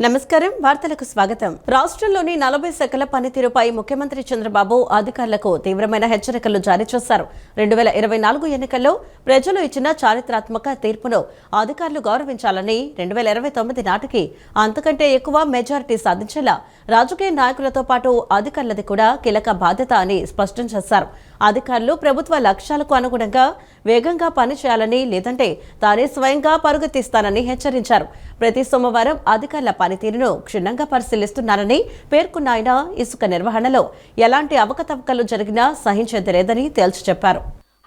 నమస్కారం వార్తలకు స్వాగతం. రాష్ట్రంలోని 40 శాఖల పనితీరుపై ముఖ్యమంత్రి చంద్రబాబు అధికారులకు తీవ్రమైన హెచ్చరికలు జారీ చేశారు. 2024 ఎన్నికల్లో ప్రజలు ఇచ్చిన చారిత్రాత్మక తీర్పును అధికారులు గౌరవించాలని 2029 నాటికి అంతకంటే ఎక్కువ మెజారిటీ సాధించేలా రాజకీయ నాయకులతో పాటు అధికారులది కూడా కీలక బాధ్యత అని స్పష్టం చేశారు. అధికారులు ప్రభుత్వ లక్ష్యాలకు అనుగుణంగా వేగంగా పనిచేయాలని, లేదంటే తానే స్వయంగా పరుగెత్తిస్తానని హెచ్చరించారు. ప్రతి సోమవారం అధికారుల పనితీరును క్షుణ్ణంగా పరిశీలిస్తున్నారని పేర్కొన్న ఆయన ఇసుక నిర్వహణలో ఎలాంటి అవకతవకలు జరిగినా సహించేది లేదని తేల్చి చెప్పారు.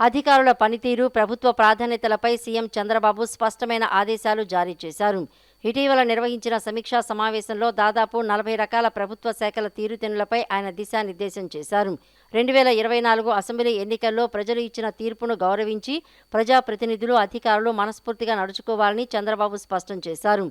అధికారుల పనితీరు, ప్రభుత్వ ప్రాధాన్యతలపై సీఎం చంద్రబాబు స్పష్టమైన ఆదేశాలు జారీ చేశారు. ఇటీవల నిర్వహించిన సమీక్షా సమావేశంలో దాదాపు 40 రకాల ప్రభుత్వ శాఖల తీరుతెన్నులపై ఆయన దిశానిర్దేశం చేశారు. 2024 అసెంబ్లీ ఎన్నికల్లో ప్రజలు ఇచ్చిన తీర్పును గౌరవించి ప్రజాప్రతినిధులు, అధికారులు మనస్ఫూర్తిగా నడుచుకోవాలని చంద్రబాబు స్పష్టం చేశారు.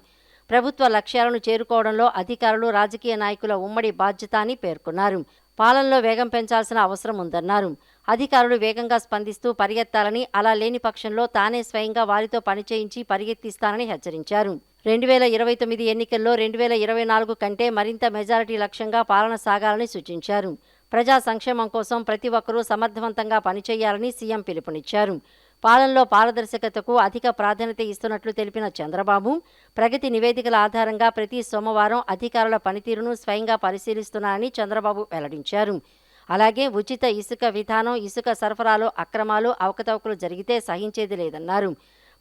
ప్రభుత్వ లక్ష్యాలను చేరుకోవడంలో అధికారులు, రాజకీయ నాయకుల ఉమ్మడి బాధ్యత అని పేర్కొన్నారు. పాలనలో వేగం పెంచాల్సిన అవసరం ఉందన్నారు. అధికారులు వేగంగా స్పందిస్తూ పరిగెత్తాలని, అలా లేని పక్షంలో తానే స్వయంగా వారితో పనిచేయించి పరిగెత్తిస్తానని హెచ్చరించారు. 2029 ఎన్నికల్లో 2024 కంటే మరింత మెజారిటీ లక్ష్యంగా పాలన సాగాలని సూచించారు. ప్రజా సంక్షేమం కోసం ప్రతి ఒక్కరూ సమర్థవంతంగా పనిచేయాలని సీఎం పిలుపునిచ్చారు. పాలనలో పారదర్శకతకు అధిక ప్రాధాన్యత ఇస్తున్నట్లు తెలిపిన చంద్రబాబు, ప్రగతి నివేదికల ఆధారంగా ప్రతి సోమవారం అధికారుల పనితీరును స్వయంగా పరిశీలిస్తున్నారని చంద్రబాబు వెల్లడించారు. అలాగే ఉచిత ఇసుక విధానం, ఇసుక సరఫరాలో అక్రమాలు, అవకతవకలు జరిగితే సహించేది లేదన్నారు.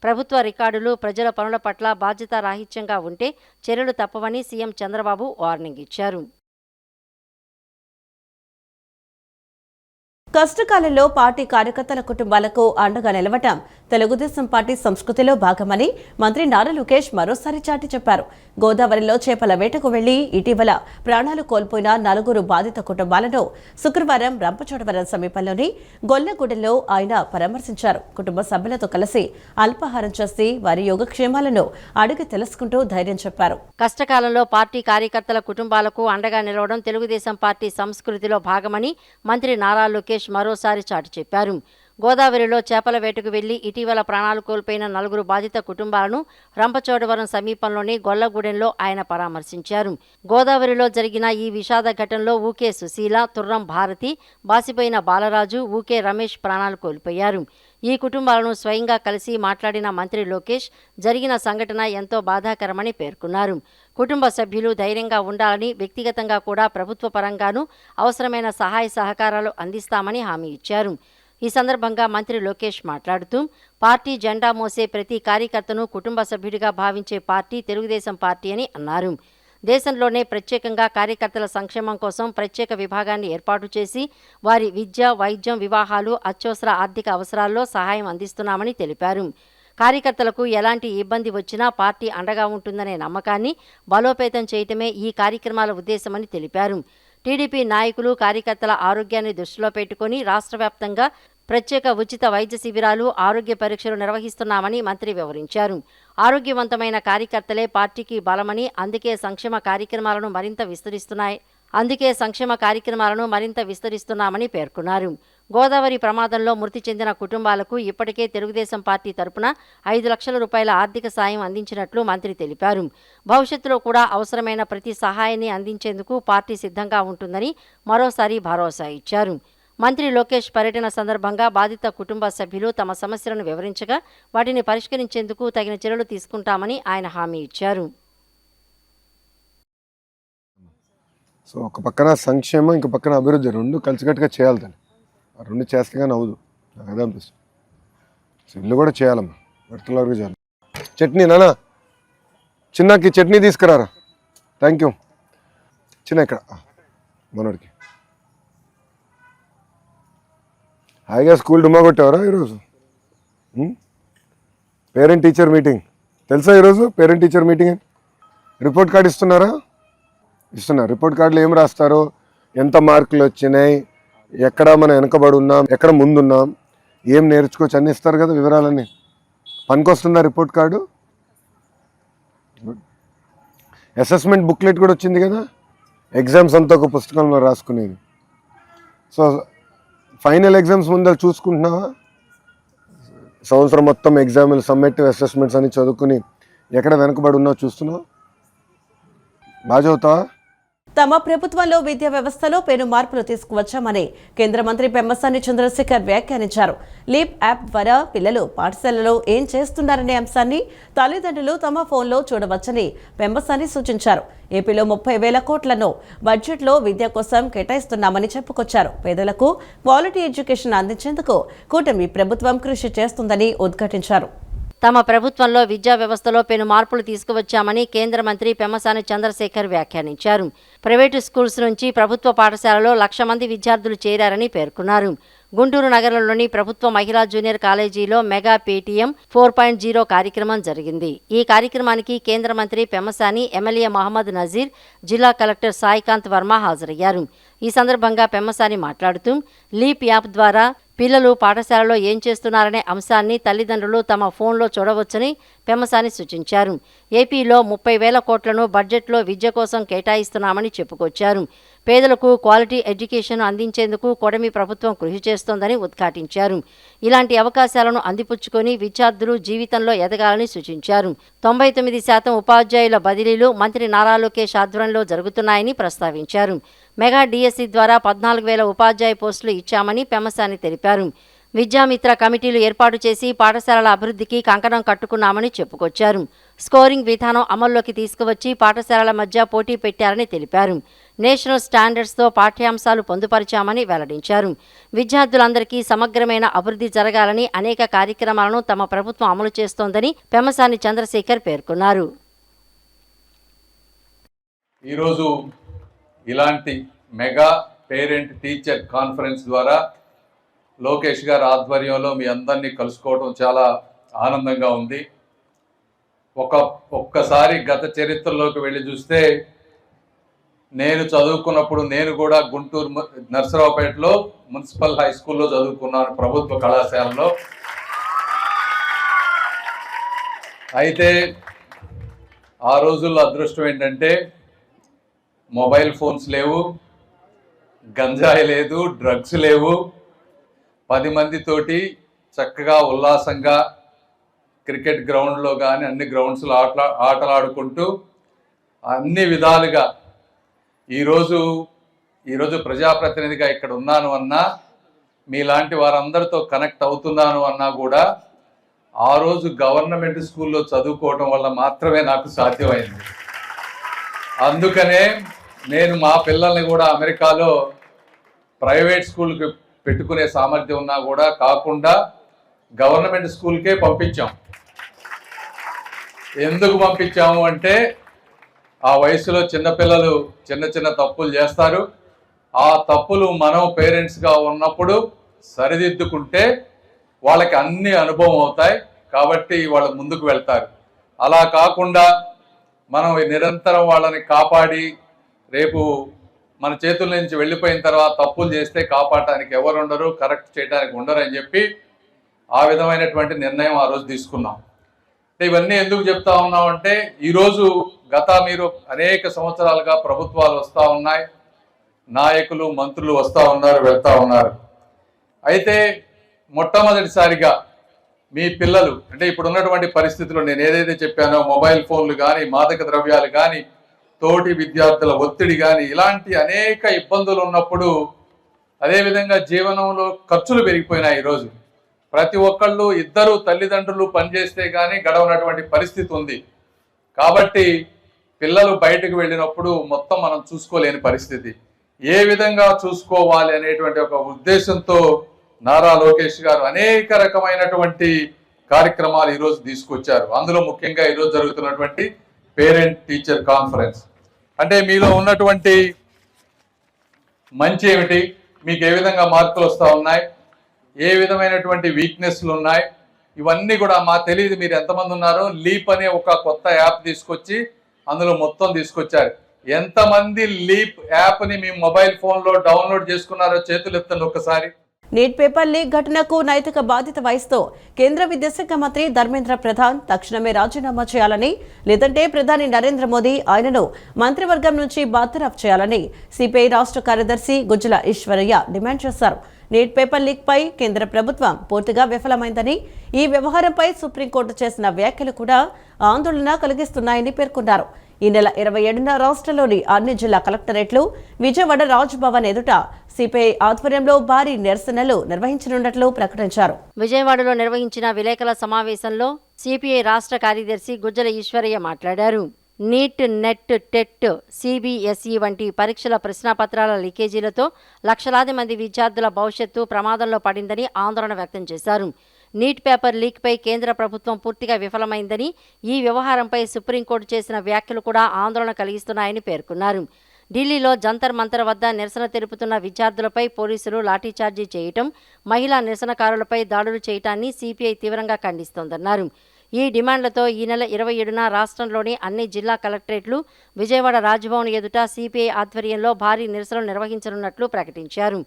ప్రభుత్వ రికార్డులు ప్రజల పనుల పట్ల బాధ్యతారాహిత్యంగా ఉంటే చర్యలు తప్పవని సీఎం చంద్రబాబు వార్నింగ్ ఇచ్చారు. కష్టకాలంలో పార్టీ కార్యకర్తల కుటుంబాలకు అండగా నిలవటం తెలుగుదేశం పార్టీ సంస్కృతిలో భాగమని మంత్రి నారా లోకేష్ మరోసారి చాటి చెప్పారు. గోదావరిలో చేపల వేటకు వెళ్లి ఇటీవల ప్రాణాలు కోల్పోయిన 4 బాధిత కుటుంబాలను శుక్రవారం రంపచోడవరం సమీపంలోని గొల్లగూడెంలో ఆయన పరామర్శించారు. కుటుంబ సభ్యులతో కలిసి అల్పాహారం చేసి వారి యోగక్షేమాలను అడిగి తెలుసుకుంటూ ధైర్యం చెప్పారు. కష్టకాలంలో పార్టీ కార్యకర్తల కుటుంబాలకు అండగా నిలవడం తెలుగుదేశం పార్టీ సంస్కృతిలో భాగమని మంత్రి నారా లోకేష్ మరోసారి చాటి చెప్పారు. గోదావరిలో చేపల వేటకు వెళ్లి ఇటీవల ప్రాణాలు కోల్పోయిన 4 బాధిత కుటుంబాలను రంపచోడవరం సమీపంలోని గొల్లగూడెంలో ఆయన పరామర్శించారు. గోదావరిలో జరిగిన ఈ విషాద ఘటనలో ఊకే సుశీల, తుర్రం భారతి, బాసిపోయిన బాలరాజు, ఊకే రమేష్ ప్రాణాలు కోల్పోయారు. ఈ కుటుంబాలను స్వయంగా కలిసి మాట్లాడిన మంత్రి లోకేష్ జరిగిన సంఘటన ఎంతో బాధాకరమని పేర్కొన్నారు. కుటుంబ సభ్యులు ధైర్యంగా ఉండాలని, వ్యక్తిగతంగా కూడా ప్రభుత్వ పరంగానూ అవసరమైన సహాయ సహకారాలు అందిస్తామని హామీ ఇచ్చారు. ఈ సందర్భంగా మంత్రి లోకేష్ మాట్లాడుతూ, పార్టీ జెండా మోసే ప్రతి కార్యకర్తను కుటుంబ సభ్యుడిగా భావించే పార్టీ తెలుగుదేశం పార్టీ అని అన్నారు. దేశంలోనే ప్రత్యేకంగా కార్యకర్తల సంక్షేమం కోసం ప్రత్యేక విభాగాన్ని ఏర్పాటు చేసి వారి విద్య, వైద్యం, వివాహాలు, అత్యవసర ఆర్థిక అవసరాల్లో సహాయం అందిస్తున్నామని తెలిపారు. కార్యకర్తలకు ఎలాంటి ఇబ్బంది వచ్చినా పార్టీ అండగా ఉంటుందనే నమ్మకాన్ని బలోపేతం చేయటమే ఈ కార్యక్రమాల ఉద్దేశమని తెలిపారు. టీడీపీ నాయకులు, కార్యకర్తల ఆరోగ్యాన్ని దృష్టిలో పెట్టుకుని రాష్ట్ర వ్యాప్తంగా ప్రత్యేక ఉచిత వైద్య శిబిరాలు, ఆరోగ్య పరీక్షలు నిర్వహిస్తున్నామని మంత్రి వివరించారు. ఆరోగ్యవంతమైన కార్యకర్తలే పార్టీకి బలమని, అందుకే సంక్షేమ కార్యక్రమాలను మరింత విస్తరిస్తున్నామని పేర్కొన్నారు. గోదావరి ప్రమాదంలో మృతి చెందిన కుటుంబాలకు ఇప్పటికే తెలుగుదేశం పార్టీ తరపున 5 లక్షల రూపాయల ఆర్థిక సాయం అందించినట్లు మంత్రి తెలిపారు. భవిష్యత్తులో కూడా అవసరమైన ప్రతి సహాయాన్ని అందించేందుకు పార్టీ సిద్ధంగా ఉంటుందని మరోసారి భరోసా ఇచ్చారు. మంత్రి లోకేష్ పర్యటన సందర్భంగా బాధిత కుటుంబ సభ్యులు తమ సమస్యలను వివరించగా వాటిని పరిష్కరించేందుకు తగిన చర్యలు తీసుకుంటామని ఆయన హామీ ఇచ్చారు. సో ఒక పక్కన సంక్షేమం, ఇంక పక్కన అభివృద్ధి రెండు కలిసికట్టుగా చేయాలి. దాన్ని ఆ రెండు చేస్తే కానీ అవ్వదు. నాకు అదే అనిపిస్తుంది. సో ఇల్లు కూడా చేయాలమ్మా, విడతల వరకు చేయాలి. చట్నీ నానా, చిన్నకి చట్నీ తీసుకురారా. Thank you. చిన్న ఇక్కడ మనోడికి హాయిగా స్కూల్ డుమ్మా కొట్టావరా ఈరోజు? పేరెంట్ టీచర్ మీటింగ్ తెలుసా? ఈరోజు parent teacher meeting. Report card ఇస్తున్నారు. రిపోర్ట్ కార్డులో ఏం రాస్తారో, ఎంత మార్కులు వచ్చినాయి, ఎక్కడ మనం వెనకబడి ఉన్నాం, ఎక్కడ ముందున్నాం, ఏం నేర్చుకోవచ్చు అన్నీ ఇస్తారు కదా వివరాలన్నీ. పనికొస్తుందా రిపోర్ట్ కార్డు? అసెస్మెంట్ బుక్లెట్ కూడా వచ్చింది కదా, ఎగ్జామ్స్ అంతా ఒక పుస్తకంలో రాసుకునేది. సో ఫైనల్ ఎగ్జామ్స్ ముందు చూసుకుంటున్నావా? సంవత్సరం మొత్తం ఎగ్జామ్లు, సమ్మేటివ్ అసెస్మెంట్స్ అని చదువుకుని ఎక్కడ వెనకబడి ఉన్నావు చూస్తున్నావు. బాగా చదువుతావా? తమ ప్రభుత్వంలో విద్యా వ్యవస్థలో పెను మార్పులు తీసుకువచ్చామని కేంద్ర మంత్రి పెమ్మసాని చంద్రశేఖర్ వ్యాఖ్యానించారు. లీప్ యాప్ ద్వారా పిల్లలు పాఠశాలలో ఏం చేస్తున్నారనే అంశాన్ని తల్లిదండ్రులు తమ ఫోన్లో చూడవచ్చని పెమ్మసాని సూచించారు. ఏపీలో 30,000 కోట్లను బడ్జెట్లో విద్య కోసం కేటాయిస్తున్నామని చెప్పుకొచ్చారు. పేదలకు క్వాలిటీ ఎడ్యుకేషన్ అందించేందుకు కూటమి ప్రభుత్వం కృషి చేస్తుందని ఉద్ఘాటించారు. తమ ప్రభుత్వంలో విద్యా వ్యవస్థలో పెను మార్పులు తీసుకువచ్చామని కేంద్ర మంత్రి పెమ్మసాని చంద్రశేఖర్ వ్యాఖ్యానించారు. ప్రైవేటు స్కూల్స్ నుంచి ప్రభుత్వ పాఠశాలలో 1,00,000 మంది విద్యార్థులు చేరారని పేర్కొన్నారు. గుంటూరు నగరంలోని ప్రభుత్వ మహిళా జూనియర్ కాలేజీలో మెగా పేటీఎం 4.0 కార్యక్రమం జరిగింది. ఈ కార్యక్రమానికి కేంద్ర మంత్రి పెమ్మసాని, ఎమ్మెల్యే మహమ్మద్ నజీర్, జిల్లా కలెక్టర్ సాయికాంత్ వర్మ హాజరయ్యారు. ఈ సందర్భంగా పెమ్మసాని మాట్లాడుతూ లీప్ యాప్ ద్వారా పిల్లలు పాఠశాలలో ఏం చేస్తున్నారనే అంశాన్ని తల్లిదండ్రులు తమ ఫోన్లో చూడవచ్చని పెమ్మసాని సూచించారు. ఏపీలో 30,000 కోట్లను బడ్జెట్లో విద్య కోసం కేటాయిస్తున్నామని చెప్పుకొచ్చారు. పేదలకు క్వాలిటీ ఎడ్యుకేషన్ అందించేందుకు కూటమి ప్రభుత్వం కృషి చేస్తోందని ఉద్ఘాటించారు. ఇలాంటి అవకాశాలను అందిపుచ్చుకొని విద్యార్థులు జీవితంలో ఎదగాలని సూచించారు. 99% ఉపాధ్యాయుల బదిలీలు మంత్రి నారా లోకేష్ ఆధ్వర్యంలో జరుగుతున్నాయని ప్రస్తావించారు. మెగా డిఎస్సి ద్వారా 14,000 ఉపాధ్యాయ పోస్టులు ఇచ్చామని పెమ్మసాని తెలిపారు. విద్యామిత్ర కమిటీలు ఏర్పాటు చేసి పాఠశాలల అభివృద్ధికి కంకణం కట్టుకున్నామని చెప్పుకొచ్చారు. స్కోరింగ్ విధానం అమల్లోకి తీసుకువచ్చి పాఠశాలల మధ్య పోటీ పెట్టారని తెలిపారు. నేషనల్ స్టాండర్డ్స్తో పాఠ్యాంశాలు పొందుపరిచామని వెల్లడించారు. విద్యార్థులందరికీ సమగ్రమైన అభివృద్ధి జరగాలని అనేక కార్యక్రమాలను తమ ప్రభుత్వం అమలు చేస్తోందని పెమ్మసాని చంద్రశేఖర్ పేర్కొన్నారు. ఈరోజు ఇలాంటి మెగా పేరెంట్ టీచర్ కాన్ఫరెన్స్ ద్వారా లోకేష్ గారి ఆధ్వర్యంలో మీ అందరినీ కలుసుకోవడం చాలా ఆనందంగా ఉంది. ఒక్కసారి గత చరిత్రలోకి వెళ్ళి చూస్తే నేను చదువుకున్నప్పుడు నేను కూడా గుంటూరు నర్సరావుపేటలో మున్సిపల్ హై స్కూల్లో చదువుకున్నాను, ప్రభుత్వ కళాశాలలో. అయితే ఆ రోజుల్లో అదృష్టం ఏంటంటే మొబైల్ ఫోన్స్ లేవు, గంజాయి లేదు, డ్రగ్స్ లేవు. 10 మందితోటి చక్కగా ఉల్లాసంగా క్రికెట్ గ్రౌండ్లో కానీ అన్ని గ్రౌండ్స్లో ఆటలాడుకుంటూ అన్ని విధాలుగా ఈరోజు ప్రజాప్రతినిధిగా ఇక్కడ ఉన్నాను అన్నా, మీలాంటి వారందరితో కనెక్ట్ అవుతున్నాను అన్నా కూడా ఆ రోజు గవర్నమెంట్ స్కూల్లో చదువుకోవటం వల్ల మాత్రమే నాకు సాధ్యమైంది. అందుకనే నేను మా పిల్లల్ని కూడా అమెరికాలో ప్రైవేట్ స్కూల్కి పెట్టుకునే సామర్థ్యం ఉన్నా కూడా కాకుండా గవర్నమెంట్ స్కూల్కే పంపించాం. ఎందుకు పంపించాము అంటే ఆ వయసులో చిన్నపిల్లలు చిన్న తప్పులు చేస్తారు. ఆ తప్పులు మనం పేరెంట్స్గా ఉన్నప్పుడు సరిదిద్దుకుంటే వాళ్ళకి అన్ని అనుభవం అవుతాయి, కాబట్టి వాళ్ళు ముందుకు వెళ్తారు. అలా కాకుండా మనం నిరంతరం వాళ్ళని కాపాడి రేపు మన చేతుల నుంచి వెళ్ళిపోయిన తర్వాత తప్పులు చేస్తే కాపాడటానికి ఎవరు ఉండరు, కరెక్ట్ చేయడానికి ఉండరు అని చెప్పి ఆ విధమైనటువంటి నిర్ణయం ఆ రోజు తీసుకున్నాం. అంటే ఇవన్నీ ఎందుకు చెప్తా ఉన్నామంటే ఈరోజు మీరు అనేక సంవత్సరాలుగా ప్రభుత్వాలు వస్తూ ఉన్నాయి, నాయకులు మంత్రులు వస్తూ ఉన్నారు, వెళ్తూ ఉన్నారు. అయితే మొట్టమొదటిసారిగా మీ పిల్లలు అంటే ఇప్పుడు ఉన్నటువంటి పరిస్థితుల్లో నేను ఏదైతే చెప్పానో మొబైల్ ఫోన్లు కానీ, మాదక ద్రవ్యాలు కానీ, తోటి విద్యార్థుల ఒత్తిడి కానీ, ఇలాంటి అనేక ఇబ్బందులు ఉన్నప్పుడు, అదేవిధంగా జీవనంలో ఖర్చులు పెరిగిపోయినాయి. ఈరోజు ప్రతి ఒక్కళ్ళు ఇద్దరు తల్లిదండ్రులు పనిచేస్తే కానీ గడవనటువంటి పరిస్థితి ఉంది. కాబట్టి పిల్లలు బయటకు వెళ్ళినప్పుడు మొత్తం మనం చూసుకోలేని పరిస్థితి. ఏ విధంగా చూసుకోవాలి అనేటువంటి ఒక ఉద్దేశంతో నారా లోకేష్ గారు అనేక రకమైనటువంటి కార్యక్రమాలు ఈరోజు తీసుకొచ్చారు. అందులో ముఖ్యంగా ఈరోజు జరుగుతున్నటువంటి పేరెంట్ టీచర్ కాన్ఫరెన్స్. అంటే మీలో ఉన్నటువంటి మంచి ఏమిటి, మీకు ఏ విధంగా మార్కులు వస్తూ ఉన్నాయి, ఏ విధమైనటువంటి వీక్నెస్లు ఉన్నాయి, ఇవన్నీ కూడా మాకు తెలియదు. మీరు ఎంతమంది ఉన్నారో లీప్ అనే ఒక కొత్త యాప్ తీసుకొచ్చి అందులో మొత్తం తీసుకొచ్చారు. ఎంతమంది లీప్ యాప్ని మీ మొబైల్ ఫోన్లో డౌన్లోడ్ చేసుకున్నారో చేతులు ఎత్తండి ఒక్కసారి. నీట్ పేపర్ లీక్ ఘటనకు నైతిక బాధ్యత వహిస్తూ కేంద్ర విద్యాశాఖ మంత్రి ధర్మేంద్ర ప్రధాన్ తక్షణమే రాజీనామా చేయాలని, లేదంటే ప్రధాని నరేంద్ర మోదీ ఆయనను మంత్రివర్గం నుంచి బర్తరఫ్ చేయాలని సిపిఐ రాష్ట్ర కార్యదర్శి గుజ్జల ఈశ్వరయ్య డిమాండ్ చేశారు. నీట్ పేపర్ లీక్ పై కేంద్ర ప్రభుత్వం పూర్తిగా విఫలమైందని, ఈ వ్యవహారంపై సుప్రీంకోర్టు చేసిన వ్యాఖ్యలు కూడా ఆందోళన కలిగిస్తున్నాయని పేర్కొన్నారు. ఈ నెల 27న రాష్ట్రంలోని అన్ని జిల్లా కలెక్టరేట్లు, విజయవాడ రాజ్ భవన్ ఎదుట సిపిఐ ఆధ్వర్యంలో భారీ నిరసనలు నిర్వహించనున్నట్లు ప్రకటించారు. విజయవాడలో నిర్వహించిన విలేకరుల సమావేశంలో సిపిఐ రాష్ట్ర కార్యదర్శి గుజ్జల ఈశ్వరయ్య మాట్లాడారు. నీట్, నెట్, టెట్, సిబిఎస్ఈ వంటి పరీక్షల ప్రశ్నాపత్రాల లీకేజీలతో లక్షలాది మంది విద్యార్థుల భవిష్యత్తు ప్రమాదంలో పడిందని ఆందోళన వ్యక్తం చేశారు. నీట్ పేపర్ లీక్పై కేంద్ర ప్రభుత్వం పూర్తిగా విఫలమైందని, ఈ వ్యవహారంపై సుప్రీంకోర్టు చేసిన వ్యాఖ్యలు కూడా ఆందోళన కలిగిస్తున్నాయని పేర్కొన్నారు. ఢిల్లీలో జంతర్ మంతర్ వద్ద నిరసన తెలుపుతున్న విద్యార్థులపై పోలీసులు లాఠీచార్జీ చేయటం, మహిళా నిరసనకారులపై దాడులు చేయటాన్ని సిపిఐ తీవ్రంగా ఖండిస్తోందన్నారు. ఈ డిమాండ్లతో ఈ నెల 27న రాష్ట్రంలోని అన్ని జిల్లా కలెక్టరేట్లు, విజయవాడ రాజ్భవన్ ఎదుట సిపిఐ ఆధ్వర్యంలో భారీ నిరసనలు నిర్వహించనున్నట్లు ప్రకటించారు.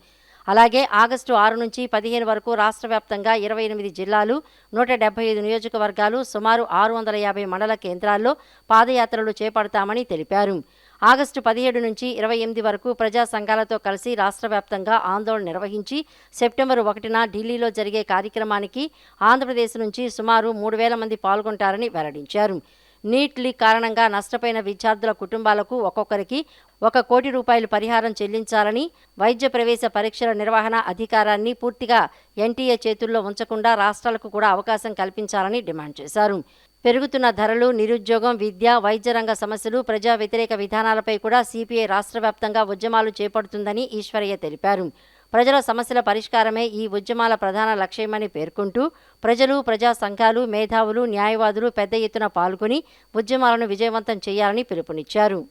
అలాగే ఆగస్టు 6 నుంచి 15 వరకు రాష్ట్ర వ్యాప్తంగా 28 జిల్లాలు, 175 నియోజకవర్గాలు, సుమారు 650 మండల కేంద్రాల్లో పాదయాత్రలు చేపడతామని తెలిపారు. ఆగస్టు 17 నుంచి 28 వరకు ప్రజా సంఘాలతో కలిసి రాష్ట్ర వ్యాప్తంగా ఆందోళన నిర్వహించి సెప్టెంబర్ 1న ఢిల్లీలో జరిగే కార్యక్రమానికి ఆంధ్రప్రదేశ్ నుంచి సుమారు 3,000 మంది పాల్గొంటారని వెల్లడించారు. నీట్ లీక్ కారణంగా నష్టపోయిన విద్యార్థుల కుటుంబాలకు ఒక్కొక్కరికి 1 కోటి రూపాయలు పరిహారం చెల్లించాలని, వైద్య ప్రవేశ పరీక్షల నిర్వహణ అధికారాన్ని పూర్తిగా ఎన్టీఏ చేతుల్లో ఉంచకుండా రాష్ట్రాలకు కూడా అవకాశం కల్పించాలని డిమాండ్ చేశారు. పెరుగుతున్న ధరలు, నిరుద్యోగం, విద్య, వైద్య రంగ సమస్యలు, ప్రజా వ్యతిరేక విధానాలపై కూడా సిపిఐ రాష్ట్ర వ్యాప్తంగా ఉద్యమాలు చేపడుతుందని ఈశ్వరయ్య తెలిపారు. ప్రజల సమస్యల పరిష్కారమే ఈ ఉద్యమాల ప్రధాన లక్ష్యమని పేర్కొంటూ ప్రజలు, ప్రజా సంఘాలు, మేధావులు, న్యాయవాదులు పెద్ద ఎత్తున పాల్గొని ఉద్యమాలను విజయవంతం చేయాలని పిలుపునిచ్చారు.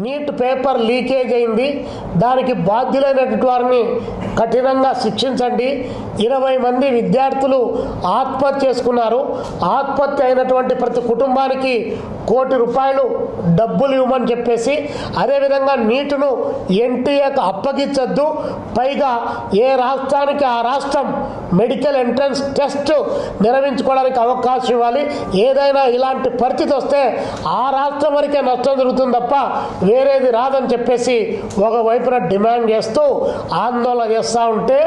నీట్ పేపర్ లీకేజ్ అయింది, దానికి బాధ్యులైనటువంటి వారిని కఠినంగా శిక్షించండి. 20 మంది విద్యార్థులు ఆత్మహత్య చేసుకున్నారు. ఆత్మహత్య అయినటువంటి ప్రతి కుటుంబానికి 1 కోటి రూపాయలు డబ్బులు ఇవ్వమని చెప్పేసి, అదేవిధంగా నీటును ఎన్టీఏకు అప్పగించద్దు, పైగా ఏ రాష్ట్రానికి ఆ రాష్ట్రం మెడికల్ ఎంట్రన్స్ టెస్ట్ నిర్వహించుకోవడానికి అవకాశం ఇవ్వాలి. ఏదైనా ఇలాంటి పరిస్థితి వస్తే ఆ రాష్ట్రం వరకే నష్టం జరుగుతుంది తప్ప వేరేది రాదని చెప్పేసి ఒకవైపున డిమాండ్ చేస్తూ ఆందోళన చేస్తూ ఉంటే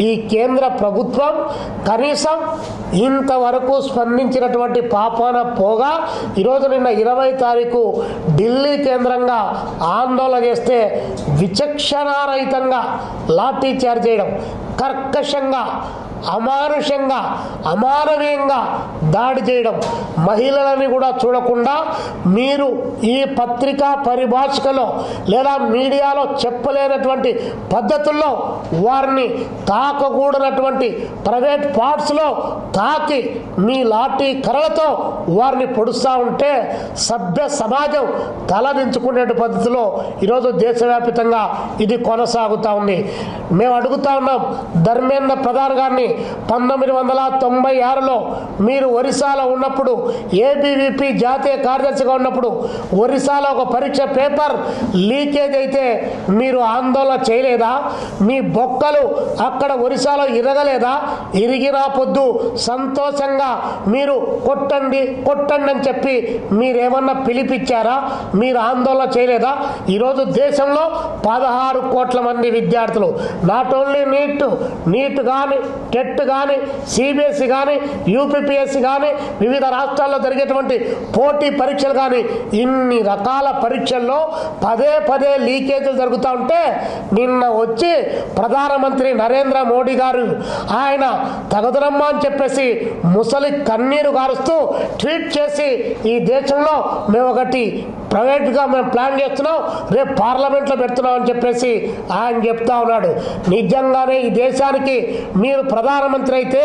ఈ కేంద్ర ప్రభుత్వం కనీసం ఇంతవరకు స్పందించినటువంటి పాపాన పోగా ఈరోజు నిన్న 20 తారీఖు ఢిల్లీ కేంద్రంగా ఆందోళన చేస్తే విచక్షణారహితంగా లాఠీ చార్జ్ చేయడం, కర్కశంగా, అమానుషంగా, అమానవీయంగా దాడి చేయడం, మహిళలని కూడా చూడకుండా మీరు ఈ పత్రికా పరిభాషలో లేదా మీడియాలో చెప్పలేనటువంటి పద్ధతుల్లో వారిని తాకకూడనటువంటి ప్రైవేట్ పార్ట్స్లో తాకి మీ లాఠీ కర్రలతో వారిని పొడుస్తూ ఉంటే సభ్య సమాజం తలదించుకునే పద్ధతిలో ఈరోజు దేశవ్యాప్తంగా ఇది కొనసాగుతూ ఉంది. మేము అడుగుతా ఉన్నాం ధర్మేంద్ర ప్రధాన్ గారిని, 1996లో మీరు ఒరిస్సాలో ఉన్నప్పుడు, ఏబీవీపీ జాతీయ కార్యదర్శిగా ఉన్నప్పుడు ఒరిస్సాలో ఒక పరీక్ష పేపర్ లీకేజ్ అయితే మీరు ఆందోళన చేయలేదా? మీ బొక్కలు అక్కడ ఒరిస్సాలో ఇరగలేదా? ఇరిగినా పొద్దు సంతోషంగా మీరు కొట్టండి కొట్టండి అని చెప్పి మీరేమన్నా పిలిపించారా? మీరు ఆందోళన చేయలేదా? ఈరోజు దేశంలో 16 కోట్ల మంది విద్యార్థులు, నాట్ ఓన్లీ నీట్ కానీ, టెట్ కానీ, సిబిఎస్ఈ కానీ, యూపీపీఎస్సీ కానీ, వివిధ రాష్ట్రాల్లో జరిగేటువంటి పోటీ పరీక్షలు కానీ, ఇన్ని రకాల పరీక్షల్లో పదే లీకేజీలు జరుగుతూ ఉంటే నిన్న వచ్చి ప్రధానమంత్రి నరేంద్ర మోడీ గారు ఆయన తగదురమ్మా అని చెప్పేసి ముసలి కన్నీరు గారుస్తూ ట్వీట్ చేసి ఈ దేశంలో మేము ఒకటి ప్రైవేట్గా మేము ప్లాన్ చేస్తున్నాం, రేపు పార్లమెంట్లో పెడుతున్నాం అని చెప్పేసి ఆయన చెప్తా ఉన్నాడు. నిజంగానే ఈ దేశానికి మీరు ప్రధానమంత్రి అయితే,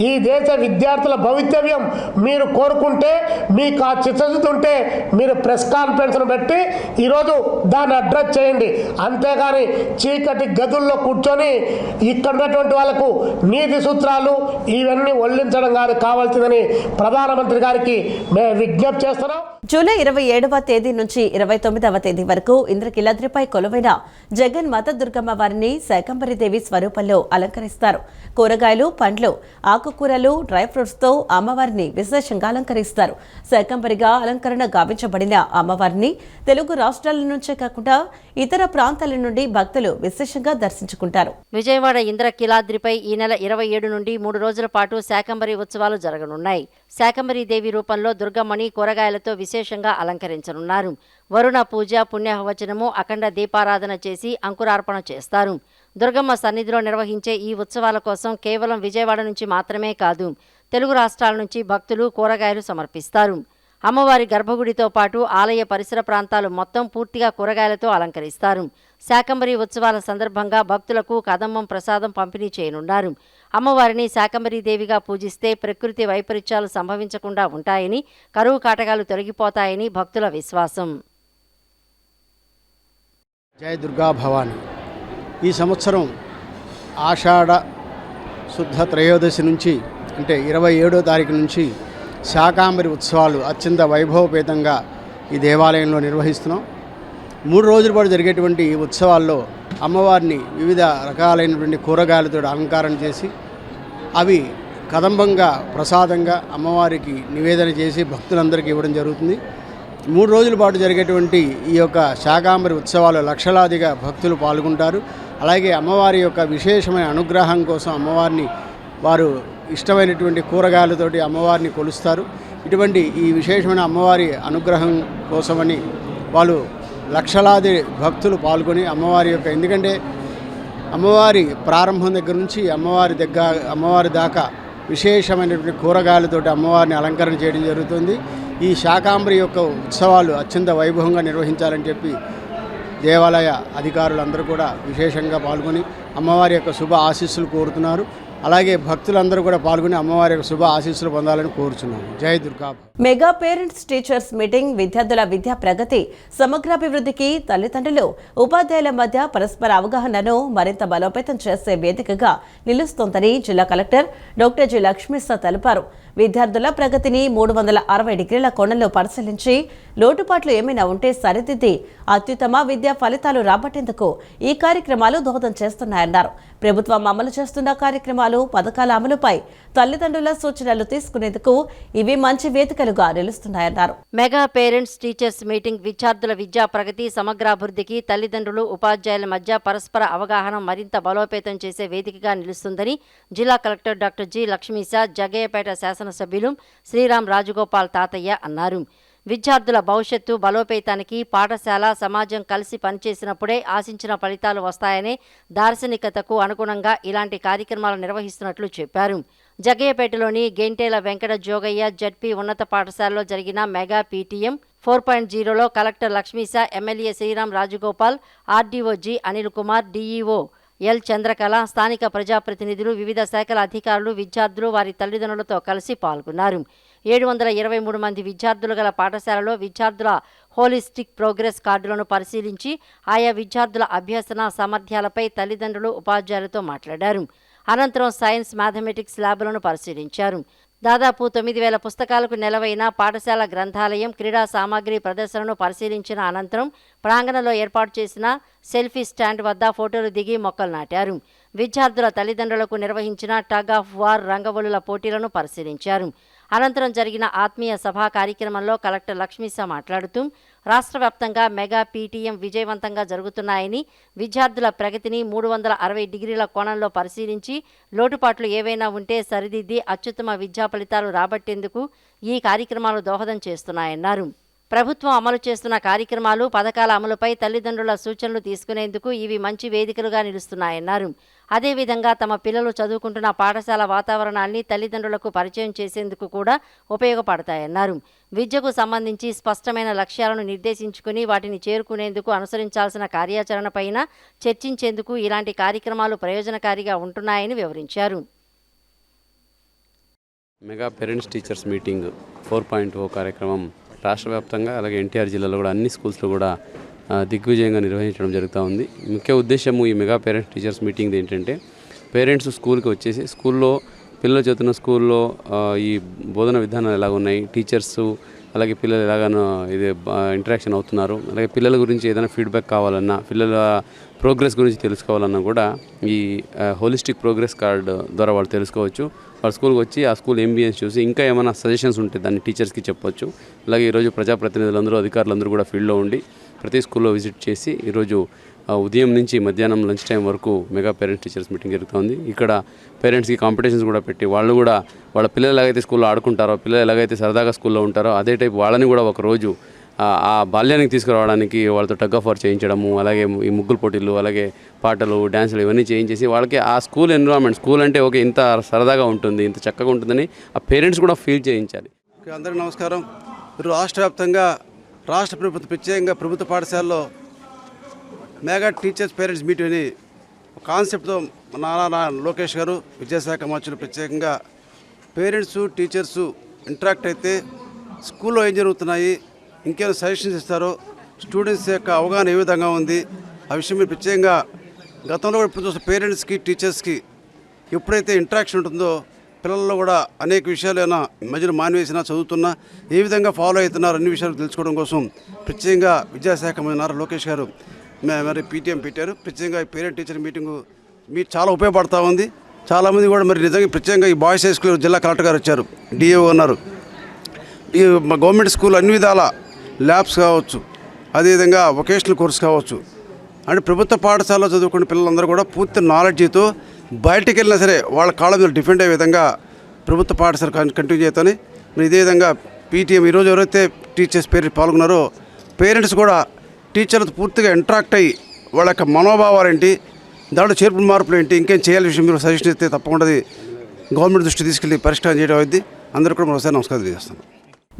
ఈ దేశ విద్యార్థుల భవితవ్యం మీరు కోరుకుంటే, మీకు ఆ చిత్తశుద్ధి ఉంటే మీరు ప్రెస్ కాన్ఫరెన్స్ను పెట్టి ఈరోజు దాన్ని అడ్రస్ చేయండి. అంతేగాని చీకటి గదుల్లో కూర్చొని ఇక్కడ ఉన్నటువంటి వాళ్ళకు నీతి సూత్రాలు ఇవన్నీ ఒళ్ళించడం కాదు కావాల్సిందని ప్రధానమంత్రి గారికి మేము విజ్ఞప్తి చేస్తున్నాం. జూలై 27వ తేదీ తేదీ నుంచి 29వ తేదీ వరకు ఇంద్రకీలాద్రిపై కొలువైన జగన్ మాత దుర్గమ్మ వారిని శాకంబరీదేవి స్వరూపంలో అలంకరిస్తారు. కూరగాయలు, పండ్లు, ఆకుకూరలు, డ్రై ఫ్రూట్స్తో అమ్మవారిని విశేషంగా అలంకరిస్తారు. శాకంబరిగా అలంకరణ గావించబడిన అమ్మవారిని తెలుగు రాష్ట్రాల నుంచే కాకుండా ఇతర ప్రాంతాల నుండి భక్తులు విశేషంగా దర్శించుకుంటారు. విజయవాడ ఇంద్రకీలాద్రిపై ఈ నెల 27 నుండి 3 రోజుల పాటు శాకంబరి ఉత్సవాలు జరగనున్నాయి. శాకంబరీదేవి రూపంలో దుర్గమ్మని కూరగాయలతో విశేషంగా అలంకరించనున్నారు. వరుణ పూజ, పుణ్యహవచనము, అఖండ దీపారాధన చేసి అంకురార్పణ చేస్తారు. దుర్గమ్మ సన్నిధిలో నిర్వహించే ఈ ఉత్సవాల కోసం కేవలం విజయవాడ నుంచి మాత్రమే కాదు, తెలుగు రాష్ట్రాల నుంచి భక్తులు కూరగాయలు సమర్పిస్తారు. అమ్మవారి గర్భగుడితో పాటు ఆలయ పరిసర ప్రాంతాలు మొత్తం పూర్తిగా కూరగాయలతో అలంకరిస్తారు. శాకంబరి ఉత్సవాల సందర్భంగా భక్తులకు కదంబం ప్రసాదం పంపిణీ చేయనున్నారు. అమ్మవారిని శాకంబరీదేవిగా పూజిస్తే ప్రకృతి వైపరీత్యాలు సంభవించకుండా ఉంటాయని, కరువు కాటకాలు తొలగిపోతాయని భక్తుల విశ్వాసం. జయ దుర్గా భవాని. ఈ సంవత్సరం ఆషాఢ శుద్ధ త్రయోదశి నుంచి అంటే 27వ తారీఖు నుంచి శాకాంబరి ఉత్సవాలు అత్యంత వైభవపేతంగా ఈ దేవాలయంలో నిర్వహిస్తున్నాం. 3 రోజుల పాటు జరిగేటువంటి ఈ ఉత్సవాల్లో అమ్మవారిని వివిధ రకాలైనటువంటి కూరగాయలతో అలంకారం చేసి అవి కదంబంగా ప్రసాదంగా అమ్మవారికి నివేదన చేసి భక్తులందరికీ ఇవ్వడం జరుగుతుంది. 3 రోజుల పాటు జరిగేటువంటి ఈ యొక్క శాకాంబరి ఉత్సవాలు లక్షలాదిగా భక్తులు పాల్గొంటారు. అలాగే అమ్మవారి యొక్క విశేషమైన అనుగ్రహం కోసం అమ్మవారిని వారు ఇష్టమైనటువంటి కూరగాయలతోటి అమ్మవారిని కొలుస్తారు. ఇటువంటి ఈ విశేషమైన అమ్మవారి అనుగ్రహం కోసమని వాళ్ళు లక్షలాది భక్తులు పాల్గొని అమ్మవారి యొక్క, ఎందుకంటే అమ్మవారి ప్రారంభం దగ్గర నుంచి అమ్మవారి దాకా విశేషమైనటువంటి కూరగాయలతోటి అమ్మవారిని అలంకరణ చేయడం జరుగుతుంది. ఈ శాకాంబరి యొక్క ఉత్సవాలు అత్యంత వైభవంగా నిర్వహించాలని చెప్పి దేవాలయ అధికారులందరూ కూడా విశేషంగా పాల్గొని అమ్మవారి యొక్క శుభ ఆశీస్సులు కోరుతున్నారు. అలాగే భక్తులందరూ కూడా పాల్గొని అమ్మవారి యొక్క శుభ ఆశీస్సులు పొందాలని కోరుచున్నాను. జై Durga. Mega parents teachers meeting విద్యార్థుల విద్యా ప్రగతి, సమగ్రాభివృద్ధికి తల్లిదండ్రులు, ఉపాధ్యాయుల మధ్య పరస్పర అవగాహనను మరింత బలోపేతం చేసే వేదికగా నిలుస్తోందని జిల్లా కలెక్టర్ డాక్టర్ జి లక్ష్మీసా తెలిపారు. విద్యార్థుల ప్రగతిని 360 డిగ్రీల కోణంలో పరిశీలించి లోటుపాట్లు ఏమైనా ఉంటే సరిదిద్ది అత్యుత్తమ విద్యా ఫలితాలు రాబట్టేందుకు ఈ కార్యక్రమాలు దోహదం చేస్తున్నాయన్నారు. ప్రభుత్వం అమలు చేస్తున్న కార్యక్రమాలు, పథకాల అమలుపై తల్లిదండ్రుల సూచనలు తీసుకునేందుకు ఇవి మంచి వేదికలుగా నిలుస్తున్నాయన్నారు. మెగా పేరెంట్స్ టీచర్స్ మీటింగ్ విద్యార్థుల విద్యా ప్రగతి, సమగ్రాభివృద్ధికి తల్లిదండ్రులు, ఉపాధ్యాయుల మధ్య పరస్పర అవగాహన మరింత బలోపేతం చేసే వేదికగా నిలుస్తుందని జిల్లా collector doctor G Lakshmisha, Jaggayyapeta శాసనసభ్యులు శ్రీరామ్ రాజగోపాల్ తాతయ్య అన్నారు. విద్యార్థుల భవిష్యత్తు బలోపేతానికి పాఠశాల, సమాజం కలిసి పనిచేసినప్పుడే ఆశించిన ఫలితాలు వస్తాయనే దార్శనికతకు అనుగుణంగా ఇలాంటి కార్యక్రమాలు నిర్వహిస్తున్నట్లు చెప్పారు. జగ్గయ్యపేటలోని గెంటేల వెంకట జోగయ్య జడ్పీ ఉన్నత పాఠశాలలో జరిగిన మెగా పీటీఎం 4.0లో collector Lakshmisha, MLA Sriram Rajagopal, RDO G Anil Kumar, DEO L Chandrakala, స్థానిక ప్రజాప్రతినిధులు, వివిధ శాఖల అధికారులు, విద్యార్థులు వారి తల్లిదండ్రులతో కలిసి పాల్గొన్నారు. 723 మంది విద్యార్థులు గల పాఠశాలలో విద్యార్థుల హోలిస్టిక్ ప్రోగ్రెస్ కార్డులను పరిశీలించి ఆయా విద్యార్థుల అభ్యసన సామర్థ్యాలపై తల్లిదండ్రులు, ఉపాధ్యాయులతో మాట్లాడారు. అనంతరం సైన్స్, మ్యాథమెటిక్స్ ల్యాబ్లను పరిశీలించారు. దాదాపు 9,000 పుస్తకాలకు నెలవైన పాఠశాల గ్రంథాలయం, క్రీడా సామాగ్రి ప్రదర్శనను పరిశీలించిన అనంతరం ప్రాంగణంలో ఏర్పాటు చేసిన సెల్ఫీ స్టాండ్ వద్ద ఫోటోలు దిగి మొక్కలు నాటారు. విద్యార్థుల తల్లిదండ్రులకు నిర్వహించిన టగ్ ఆఫ్ వార్ రంగవల్లుల పోటీలను పరిశీలించారు. అనంతరం జరిగిన ఆత్మీయ సభా కార్యక్రమంలో కలెక్టర్ లక్ష్మీసా మాట్లాడుతూ రాష్ట్ర వ్యాప్తంగా మెగా పీటీఎం విజయవంతంగా జరుగుతున్నాయని, విద్యార్థుల ప్రగతిని 360 డిగ్రీల కోణంలో పరిశీలించి లోటుపాట్లు ఏవైనా ఉంటే సరిదిద్ది అత్యుత్తమ విద్యా ఫలితాలు రాబట్టేందుకు ఈ కార్యక్రమాలు దోహదం చేస్తున్నాయన్నారు. ప్రభుత్వం అమలు చేస్తున్న కార్యక్రమాలు, పథకాల అమలుపై తల్లిదండ్రుల సూచనలు తీసుకునేందుకు ఇవి మంచి వేదికలుగా నిలుస్తున్నాయన్నారు. అదేవిధంగా తమ పిల్లలు చదువుకుంటున్న పాఠశాల వాతావరణాన్ని తల్లిదండ్రులకు పరిచయం చేసేందుకు కూడా ఉపయోగపడతాయన్నారు. విద్యకు సంబంధించి స్పష్టమైన లక్ష్యాలను నిర్దేశించుకుని వాటిని చేరుకునేందుకు అనుసరించాల్సిన కార్యాచరణపైన చర్చించేందుకు ఇలాంటి కార్యక్రమాలు ప్రయోజనకారిగా ఉంటున్నాయని వివరించారు. మెగా పేరెంట్స్ టీచర్స్ మీటింగ్ 4.0 కార్యక్రమం రాష్ట్ర వ్యాప్తంగా అలాగే ఎన్టీఆర్ జిల్లాలో కూడా అన్ని స్కూల్స్లో కూడా దిగ్విజయంగా నిర్వహించడం జరుగుతూ ఉంది. ముఖ్య ఉద్దేశము ఈ మెగా పేరెంట్స్ టీచర్స్ మీటింగ్ ఏంటంటే, పేరెంట్స్ స్కూల్కి వచ్చేసి స్కూల్లో పిల్లలు చదువుతున్న స్కూల్లో ఈ బోధన విధానాలు ఎలా ఉన్నాయి, టీచర్స్ అలాగే పిల్లలు ఎలాగానో ఇది ఇంటరాక్షన్ అవుతున్నారు, అలాగే పిల్లల గురించి ఏదైనా ఫీడ్బ్యాక్ కావాలన్నా, పిల్లల ప్రోగ్రెస్ గురించి తెలుసుకోవాలన్నా కూడా ఈ హోలిస్టిక్ ప్రోగ్రెస్ కార్డ్ ద్వారా వాళ్ళు తెలుసుకోవచ్చు. వాళ్ళ స్కూల్కి వచ్చి ఆ స్కూల్ ఎంబీఎన్స్ చూసి ఇంకా ఏమైనా సజెషన్స్ ఉంటే దాన్ని టీచర్స్కి చెప్పొచ్చు. అలాగే ఈరోజు ప్రజాప్రతినిధులందరూ, అధికారులందరూ కూడా ఫీల్డ్లో ఉండి ప్రతి స్కూల్లో విజిట్ చేసి ఈరోజు ఉదయం నుంచి మధ్యాహ్నం లంచ్ టైం వరకు మెగా పేరెంట్స్ టీచర్స్ మీటింగ్ జరుగుతుంది. ఇక్కడ పేరెంట్స్కి కాంపిటీషన్స్ కూడా పెట్టి వాళ్ళు కూడా వాళ్ళ పిల్లలు ఎలాగైతే స్కూల్లో ఆడుకుంటారో, పిల్లలు ఎలాగైతే సరదాగా స్కూల్లో ఉంటారో అదే టైప్ వాళ్ళని కూడా ఒకరోజు ఆ బాల్యానికి తీసుకురావడానికి వాళ్ళతో టగ్ ఆఫ్ వార్ చేయించడము, అలాగే ఈ ముగ్గులు పోటీలు, అలాగే పాటలు, డ్యాన్సులు ఇవన్నీ చేయించేసి వాళ్ళకి ఆ స్కూల్ ఎన్విరాన్మెంట్, స్కూల్ అంటే ఓకే ఇంత సరదాగా ఉంటుంది, ఇంత చక్కగా ఉంటుందని ఆ పేరెంట్స్ కూడా ఫీల్ చేయించాలి. అందరికీ నమస్కారం. రాష్ట్ర వ్యాప్తంగా రాష్ట్ర ప్రభుత్వం ప్రత్యేకంగా ప్రభుత్వ పాఠశాలలో మెగా టీచర్స్ పేరెంట్స్ మీటింగ్ అని కాన్సెప్ట్తో నారా లోకేష్ గారు విద్యాశాఖ మంత్రులు ప్రత్యేకంగా పేరెంట్స్ టీచర్స్ ఇంటరాక్ట్ అయితే స్కూల్లో ఏం జరుగుతున్నాయి, ఇంకేమైనా సజెషన్స్ ఇస్తారో, స్టూడెంట్స్ యొక్క అవగాహన ఏ విధంగా ఉంది ఆ విషయం మీరు ప్రత్యేకంగా గతంలో కూడా ఇప్పుడు చూసిన పేరెంట్స్కి టీచర్స్కి ఎప్పుడైతే ఇంటరాక్షన్ ఉంటుందో పిల్లల్లో కూడా అనేక విషయాలు ఏమైనా మధ్యలో మానివేసినా చదువుతున్నా ఏ విధంగా ఫాలో అవుతున్నారు అన్ని విషయాలు తెలుసుకోవడం కోసం ప్రత్యేకంగా విద్యాశాఖ మంత్రి నారా లోకేష్ గారు మరి పీటీఎం పెట్టారు. ప్రత్యేకంగా ఈ పేరెంట్ టీచర్ మీటింగు మీరు చాలా ఉపయోగపడతా ఉంది. చాలామంది కూడా మరి నిజంగా ప్రత్యేకంగా ఈ బాయ్స్ హై స్కూల్ జిల్లా కలెక్టర్ గారు వచ్చారు, డిఏఓ ఉన్నారు. ఈ గవర్నమెంట్ స్కూల్ అన్ని విధాల ల్యాబ్స్ కావచ్చు, అదేవిధంగా వొకేషనల్ కోర్స్ కావచ్చు, అంటే ప్రభుత్వ పాఠశాలలో చదువుకునే పిల్లలందరూ కూడా పూర్తి నాలెడ్జ్తో బయటికి వెళ్ళినా సరే వాళ్ళ కాళ్ళ మీద డిఫెండ్ అయ్యే విధంగా ప్రభుత్వ పాఠశాల కంటిన్యూ చేస్తాను. మరి ఇదే విధంగా పీటీఎం ఈరోజు ఎవరైతే టీచర్స్ పేరెంట్స్ పాల్గొన్నారో పేరెంట్స్ కూడా టీచర్లతో పూర్తిగా ఇంటరాక్ట్ అయ్యి వాళ్ళ యొక్క మనోభావాలు ఏంటి, దాంట్లో చేర్పుల మార్పులు ఏంటి, ఇంకేం చేయాల్సిన విషయం మీరు సజెషన్ ఇస్తే తప్పకుండా గవర్నమెంట్ దృష్టి తీసుకెళ్లి పరిష్కారం చేయడం అయింది. అందరూ కూడా మరోసారి నమస్కారం తెలియజేస్తాను.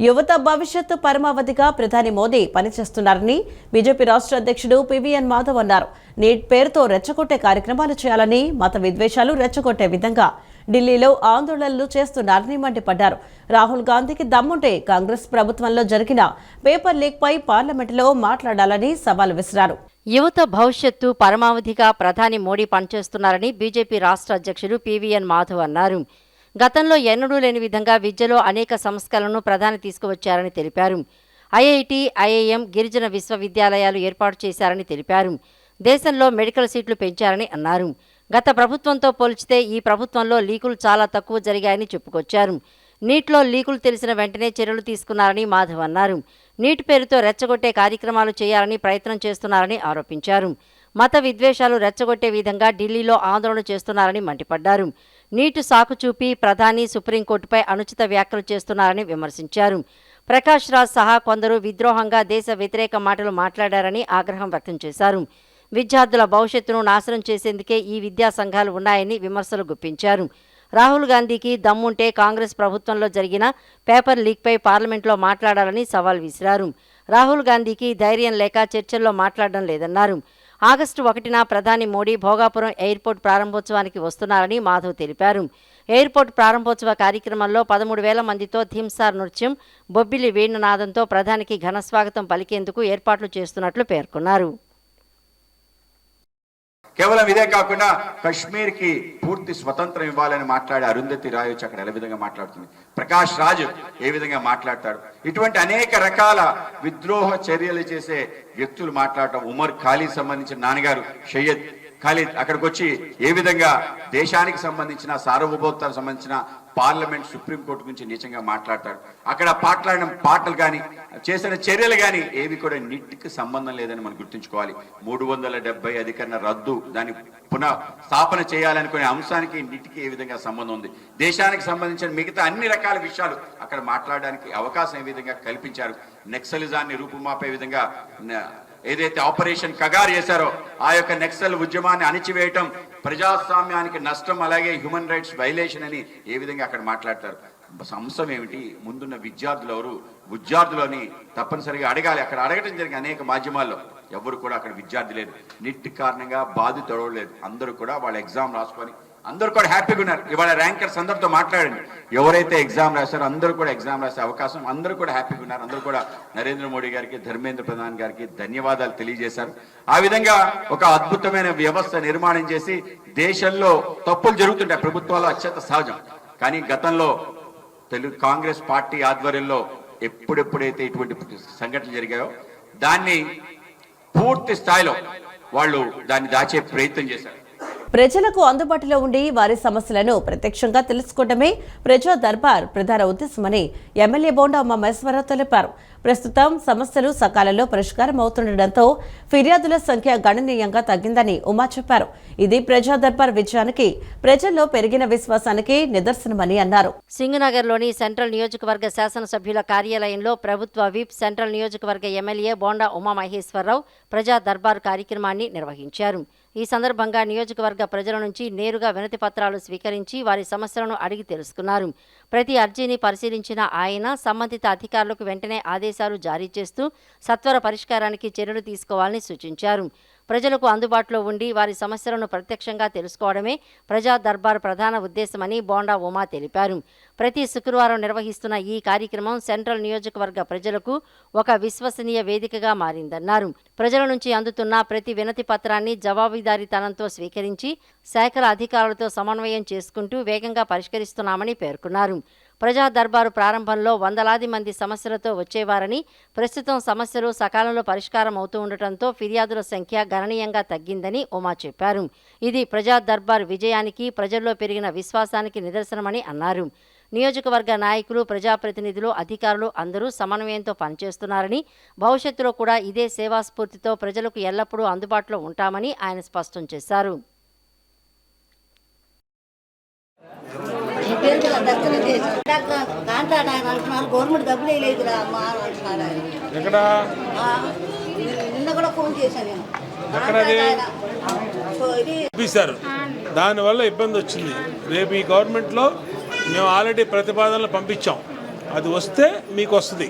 యువత భవిష్యత్తు పరమావధిగా ప్రధాని మోదీ పనిచేస్తున్నారని బీజేపీ రాష్ట్ర అధ్యక్షుడు పివిఎన్ మాధవ్ అన్నారు. నీట్ పేరుతో రెచ్చగొట్టే కార్యక్రమాలు చేయాలని, మత విద్వేషాలు రెచ్చగొట్టే విధంగా ఢిల్లీలో ఆందోళనలు చేస్తున్నారని మండిపడ్డారు. రాహుల్ గాంధీకి దమ్ముంటే కాంగ్రెస్ ప్రభుత్వంలో జరిగిన పేపర్ లీక్ పై పార్లమెంటులో మాట్లాడాలని సవాల్ విసిరారు. యువత భవిష్యత్తు పరమావధిగా ప్రధాని మోడీ పనిచేస్తున్నారని బీజేపీ రాష్ట్ర అధ్యక్షుడు పివిఎన్ మాధవ్ అన్నారు. గతంలో ఎన్నడూ లేని విధంగా విద్యలో అనేక సంస్కరణలను ప్రధాని తీసుకువచ్చారని తెలిపారు. ఐఐటి, ఐఐఎం, గిరిజన విశ్వవిద్యాలయాలు ఏర్పాటు చేశారని తెలిపారు. దేశంలో మెడికల్ సీట్లు పెంచారని అన్నారు. గత ప్రభుత్వంతో పోల్చితే ఈ ప్రభుత్వంలో లీకులు చాలా తక్కువ జరిగాయని చెప్పుకొచ్చారు. నీట్లో లీకులు తెలిసిన వెంటనే చర్యలు తీసుకున్నారని మాధవ్ అన్నారు. నీట్ పేరుతో రెచ్చగొట్టే కార్యక్రమాలు చేయాలని ప్రయత్నం చేస్తున్నారని ఆరోపించారు. మత విద్వేషాలు రెచ్చగొట్టే విధంగా ఢిల్లీలో ఆందోళన చేస్తున్నారని మండిపడ్డారు. నీటు సాకు చూపి ప్రధాని సుప్రీంకోర్టుపై అనుచిత వ్యాఖ్యలు చేస్తున్నారని విమర్శించారు. ప్రకాష్ రాజ్ సహా కొందరు విద్రోహంగా దేశ వ్యతిరేక మాటలు మాట్లాడారని ఆగ్రహం వ్యక్తం చేశారు. విద్యార్థుల భవిష్యత్తును నాశనం చేసేందుకే ఈ విద్యా సంఘాలు ఉన్నాయని విమర్శలు గుప్పించారు. రాహుల్ గాంధీకి దమ్ముంటే కాంగ్రెస్ ప్రభుత్వంలో జరిగిన పేపర్ లీక్పై పార్లమెంట్లో మాట్లాడాలని సవాల్ విసిరారు. రాహుల్ గాంధీకి ధైర్యం లేక చర్చల్లో మాట్లాడడం లేదన్నారు. ఆగస్టు 1న ప్రధాని మోడీ భోగాపురం ఎయిర్పోర్ట్ ప్రారంభోత్సవానికి వస్తున్నారని మాధవ్ తెలిపారు. ఎయిర్పోర్ట్ ప్రారంభోత్సవ కార్యక్రమంలో 13,000 మందితో థీమ్సార్ నృత్యం, బొబ్బిలి వేణునాదంతో ప్రధానికి ఘనస్వాగతం పలికేందుకు ఏర్పాట్లు చేస్తున్నట్లు పేర్కొన్నారు. కేవలం ఇదే కాకుండా కశ్మీర్ కి పూర్తి స్వతంత్రం ఇవ్వాలని మాట్లాడే అరుంధతి రాయ్ వచ్చి అక్కడ ఏ విధంగా మాట్లాడుతుంది, ప్రకాష్ రాజ్ ఏ విధంగా మాట్లాడతాడు, ఇటువంటి అనేక రకాల విద్రోహ చర్యలు చేసే వ్యక్తులు మాట్లాడటం. ఉమర్ ఖాళీద్ సంబంధించిన నాన్నగారు సయ్యద్ ఖాళీద్ అక్కడికి వచ్చి ఏ విధంగా దేశానికి సంబంధించిన సార్వభౌమత్వానికి సంబంధించిన పార్లమెంట్, సుప్రీంకోర్టు గురించి నీచంగా మాట్లాడతాడు. అక్కడ మాట్లాడిన పాటలు కానీ చేసిన చర్యలు కానీ ఏవి కూడా నీటికి సంబంధం లేదని మనం గుర్తుంచుకోవాలి. 370 అధికరణ రద్దు, దాని పునః స్థాపన చేయాలనుకునే అంశానికి నీటికి ఏ విధంగా సంబంధం ఉంది, దేశానికి సంబంధించిన మిగతా అన్ని రకాల విషయాలు అక్కడ మాట్లాడడానికి అవకాశం ఏ విధంగా కల్పించారు. నక్సలిజాన్ని రూపుమాపే విధంగా ఏదైతే ఆపరేషన్ కగార్ చేశారో ఆ యొక్క నక్సల్ ఉద్యమాన్ని అణిచివేయటం ప్రజాస్వామ్యానికి నష్టం, అలాగే హ్యూమన్ రైట్స్ వైలేషన్ అని ఏ విధంగా అక్కడ మాట్లాడతారు. అంశం ఏమిటి, ముందున్న విద్యార్థులని తప్పనిసరిగా అడగాలి. అక్కడ అడగటం జరిగిన అనేక మాధ్యమాల్లో ఎవరు కూడా అక్కడ విద్యార్థి లేదు, నిట్ కారణంగా బాధితుడు లేదు, అందరూ కూడా వాళ్ళ ఎగ్జామ్ రాసుకొని అందరూ కూడా హ్యాపీగా ఉన్నారు. ఇవాళ ర్యాంకర్స్ అందరితో మాట్లాడండి, ఎవరైతే ఎగ్జామ్ రాశారో అందరూ కూడా ఎగ్జామ్ రాసే అవకాశం, అందరూ కూడా హ్యాపీగా ఉన్నారు. అందరూ కూడా నరేంద్ర మోడీ గారికి, ధర్మేంద్ర ప్రధాన్ గారికి ధన్యవాదాలు తెలియజేశారు. ఆ విధంగా ఒక అద్భుతమైన వ్యవస్థ నిర్మాణం చేసి, దేశంలో తప్పులు జరుగుతుంటాయి, ప్రభుత్వాలు అత్యంత సహజం. కానీ గతంలో కాంగ్రెస్ పార్టీ ఆధ్వర్యంలో ఎప్పుడెప్పుడైతే ఇటువంటి సంఘటనలు జరిగాయో దాన్ని పూర్తి స్థాయిలో వాళ్ళు దాన్ని దాచే ప్రయత్నం చేశారు. ప్రజలకు అందుబాటులో ఉండి వారి సమస్యలను ప్రత్యక్షంగా తెలుసుకోవడమే ప్రజా దర్బార్ ప్రధాన ఉద్దేశమని ఎమ్మెల్యే బోండా ఉమా మహేశ్వరరావు తెలిపారు. ప్రస్తుతం సమస్యలు సకాలంలో పరిష్కారం అవుతుండటంతో ఫిర్యాదుల సంఖ్య గణనీయంగా తగ్గిందని ఉమా చెప్పారు. ఇది ప్రజా దర్బార్ విజయానికి, ప్రజల్లో పెరిగిన విశ్వాసానికి నిదర్శనమని అన్నారు. సింగనగర్లోని సెంట్రల్ నియోజకవర్గ శాసనసభ్యుల కార్యాలయంలో ప్రభుత్వ విప్, సెంట్రల్ నియోజకవర్గ ఎమ్మెల్యే బోండా ఉమా మహేశ్వరరావు ప్రజా దర్బార్ కార్యక్రమాన్ని నిర్వహించారు. ఈ సందర్భంగా నియోజకవర్గ ప్రజల నుంచి నేరుగా వినతి పత్రాలు స్వీకరించి వారి సమస్యలను అడిగి తెలుసుకున్నారు. ప్రతి అర్జీని పరిశీలించిన ఆయన సంబంధిత అధికారులకు వెంటనే ఆదేశాలు జారీ చేస్తూ సత్వర పరిష్కారానికి చర్యలు తీసుకోవాలని సూచించారు. ప్రజలకు అందుబాటులో ఉండి వారి సమస్యలను ప్రత్యక్షంగా తెలుసుకోవడమే ప్రజా దర్బార్ ప్రధాన ఉద్దేశమని బోండా ఉమా తెలిపారు. ప్రతి శుక్రవారం నిర్వహిస్తున్న ఈ కార్యక్రమం సెంట్రల్ నియోజకవర్గ ప్రజలకు ఒక విశ్వసనీయ వేదికగా మారిందన్నారు. ప్రజల నుంచి అందుతున్న ప్రతి వినతి పత్రాన్ని జవాబుదారీతనంతో స్వీకరించి శాఖల అధికారులతో సమన్వయం చేసుకుంటూ వేగంగా పరిష్కరిస్తున్నామని పేర్కొన్నారు. ప్రజా దర్బారు ప్రారంభంలో వందలాది మంది సమస్యలతో వచ్చేవారని, ప్రస్తుతం సమస్యలు సకాలంలో పరిష్కారం అవుతూ ఉండటంతో ఫిర్యాదుల సంఖ్య గణనీయంగా తగ్గిందని ఉమా చెప్పారు. ఇది ప్రజా దర్బార్ విజయానికి, ప్రజల్లో పెరిగిన విశ్వాసానికి నిదర్శనమని అన్నారు. నియోజకవర్గ నాయకులు, ప్రజాప్రతినిధులు, అధికారులు అందరూ సమన్వయంతో పనిచేస్తున్నారని, భవిష్యత్తులో కూడా ఇదే సేవాస్ఫూర్తితో ప్రజలకు ఎల్లప్పుడూ అందుబాటులో ఉంటామని ఆయన స్పష్టం చేశారు. గవర్నమెంట్ డబ్బులు వేయలేదురా అమ్మా అంటున్నారు. నిన్న కూడా ఫోన్ చేశాను నేను. దానివల్ల ఇబ్బంది వచ్చింది. రేపు ఈ గవర్నమెంట్లో మేము ఆల్రెడీ ప్రతిపాదనలు పంపించాం. అది వస్తే మీకు వస్తుంది.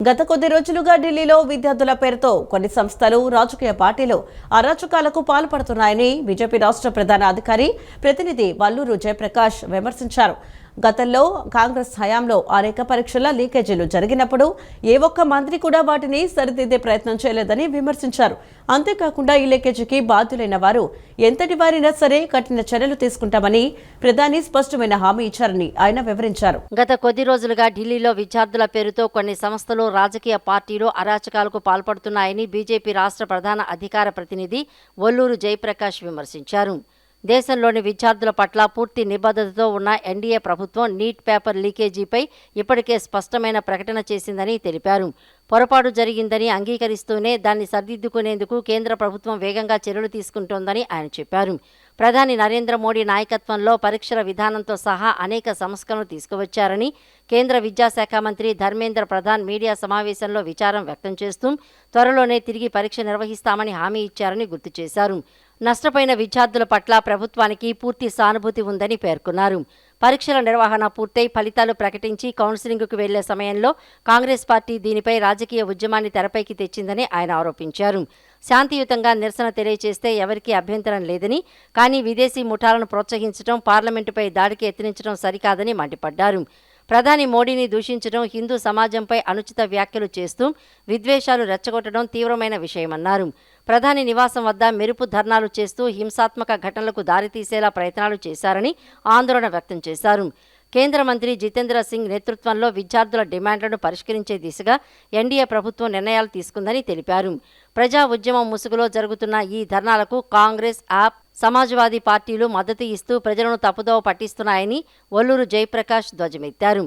గత కొద్ది రోజులుగా ఢిల్లీలో విద్యార్థుల పేరుతో కొన్ని సంస్థలు, రాజకీయ పార్టీలు అరాచకాలకు పాల్పడుతున్నాయని బీజేపీ రాష్ట్ర ప్రధాన అధికారి ప్రతినిధి వల్లూరు జయప్రకాష్ విమర్శించారు. గతంలో కాంగ్రెస్ హయాంలో అనేక పరీక్షల లీకేజీలు జరిగినప్పుడు ఏ ఒక్క మంత్రి కూడా వాటిని సరిదిద్దే ప్రయత్నం చేయలేదని విమర్శించారు. అంతేకాకుండా ఈ లీకేజీకి బాధ్యులైన వారు ఎంతటి వారైనా సరే కఠిన చర్యలు తీసుకుంటామని ప్రధాని స్పష్టమైన హామీ ఇచ్చారని ఆయన వివరించారు. గత కొద్ది రోజులుగా ఢిల్లీలో విద్యార్థుల పేరుతో కొన్ని సంస్థలు, రాజకీయ పార్టీలు అరాచకాలకు పాల్పడుతున్నాయని బీజేపీ రాష్ట్ర ప్రధాన అధికార ప్రతినిధి వల్లూరు జయప్రకాష్ విమర్శించారు. దేశంలోని విద్యార్థుల పట్ల పూర్తి నిబద్ధతతో ఉన్న ఎన్డీఏ ప్రభుత్వం నీట్ పేపర్ లీకేజీపై ఇప్పటికే స్పష్టమైన ప్రకటన చేసిందని తెలిపారు. పొరపాటు జరిగిందని అంగీకరిస్తూనే దాన్ని సరిదిద్దుకునేందుకు కేంద్ర ప్రభుత్వం వేగంగా చర్యలు తీసుకుంటోందని ఆయన చెప్పారు. ప్రధాని నరేంద్ర మోడీ నాయకత్వంలో పరీక్షల విధానంతో సహా అనేక సంస్కరణలు తీసుకువచ్చారని కేంద్ర విద్యాశాఖ మంత్రి ధర్మేంద్ర ప్రధాన్ మీడియా సమావేశంలో విచారం వ్యక్తం చేస్తూ త్వరలోనే తిరిగి పరీక్ష నిర్వహిస్తామని హామీ ఇచ్చారని గుర్తు చేశారు. నష్టపోయిన విద్యార్థుల పట్ల ప్రభుత్వానికి పూర్తి సానుభూతి ఉందని పేర్కొన్నారు. పరీక్షల నిర్వహణ పూర్తయి ఫలితాలు ప్రకటించి కౌన్సిలింగ్కు వెళ్లే సమయంలో కాంగ్రెస్ పార్టీ దీనిపై రాజకీయ ఉద్యమాన్ని తెరపైకి తెచ్చిందని ఆయన ఆరోపించారు. శాంతియుతంగా నిరసన తెలియజేస్తే ఎవరికీ అభ్యంతరం లేదని, కానీ విదేశీ ముఠాలను ప్రోత్సహించడం, పార్లమెంటుపై దాడికి యత్నించడం సరికాదని మండిపడ్డారు. ప్రధాని మోడీని దూషించడం, హిందూ సమాజంపై అనుచిత వ్యాఖ్యలు చేస్తూ విద్వేషాలు రెచ్చగొట్టడం తీవ్రమైన విషయమన్నారు. ప్రధాని నివాసం వద్ద మెరుపు ధర్నాలు చేస్తూ హింసాత్మక ఘటనలకు దారితీసేలా ప్రయత్నాలు చేశారని ఆందోళన వ్యక్తం చేశారు. కేంద్ర మంత్రి జితేంద్ర సింగ్ నేతృత్వంలో విద్యార్థుల డిమాండ్లను పరిష్కరించే దిశగా ఎన్డీఏ ప్రభుత్వం నిర్ణయాలు తీసుకుందని తెలిపారు. ప్రజా ఉద్యమం ముసుగులో జరుగుతున్న ఈ ధర్నాలకు కాంగ్రెస్, ఆప్, సమాజ్వాదీ పార్టీలు మద్దతు ఇస్తూ ప్రజలను తప్పుదోవ పట్టిస్తున్నాయని వల్లూరు జయప్రకాష్ ధ్వజమెత్తారు.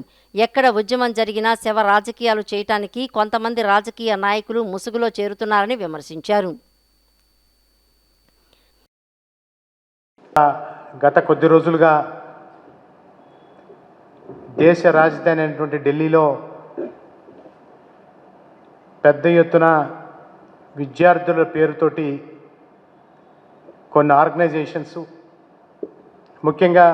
ఎక్కడ ఉద్యమం జరిగినా శవ రాజకీయాలు చేయటానికి కొంతమంది రాజకీయ నాయకులు ముసుగులో చేరుతున్నారని విమర్శించారు. గత కొద్ది రోజులుగా దేశ రాజధాని అయినటువంటి ఢిల్లీలో పెద్ద ఎత్తున విద్యార్థుల పేరుతోటి కొన్ని ఆర్గనైజేషన్స్, ముఖ్యంగా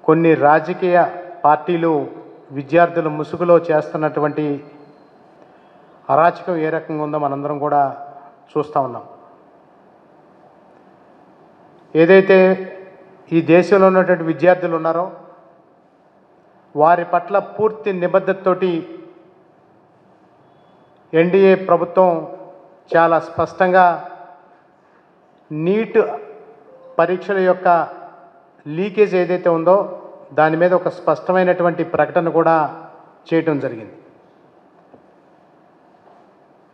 కొన్ని రాజకీయ పార్టీలు విద్యార్థుల ముసుగులో చేస్తున్నటువంటి అరాచకం ఏ రకంగా ఉందో మనందరం కూడా చూస్తూ ఉన్నాం. ఏదైతే ఈ దేశంలో ఉన్నటువంటి విద్యార్థులు ఉన్నారో వారి పట్ల పూర్తి నిబద్ధతతోటి ఎన్డీఏ ప్రభుత్వం చాలా స్పష్టంగా నీట్ పరీక్షల యొక్క లీకేజ్ ఏదైతే ఉందో దాని మీద ఒక స్పష్టమైనటువంటి ప్రకటన కూడా చేయటం జరిగింది.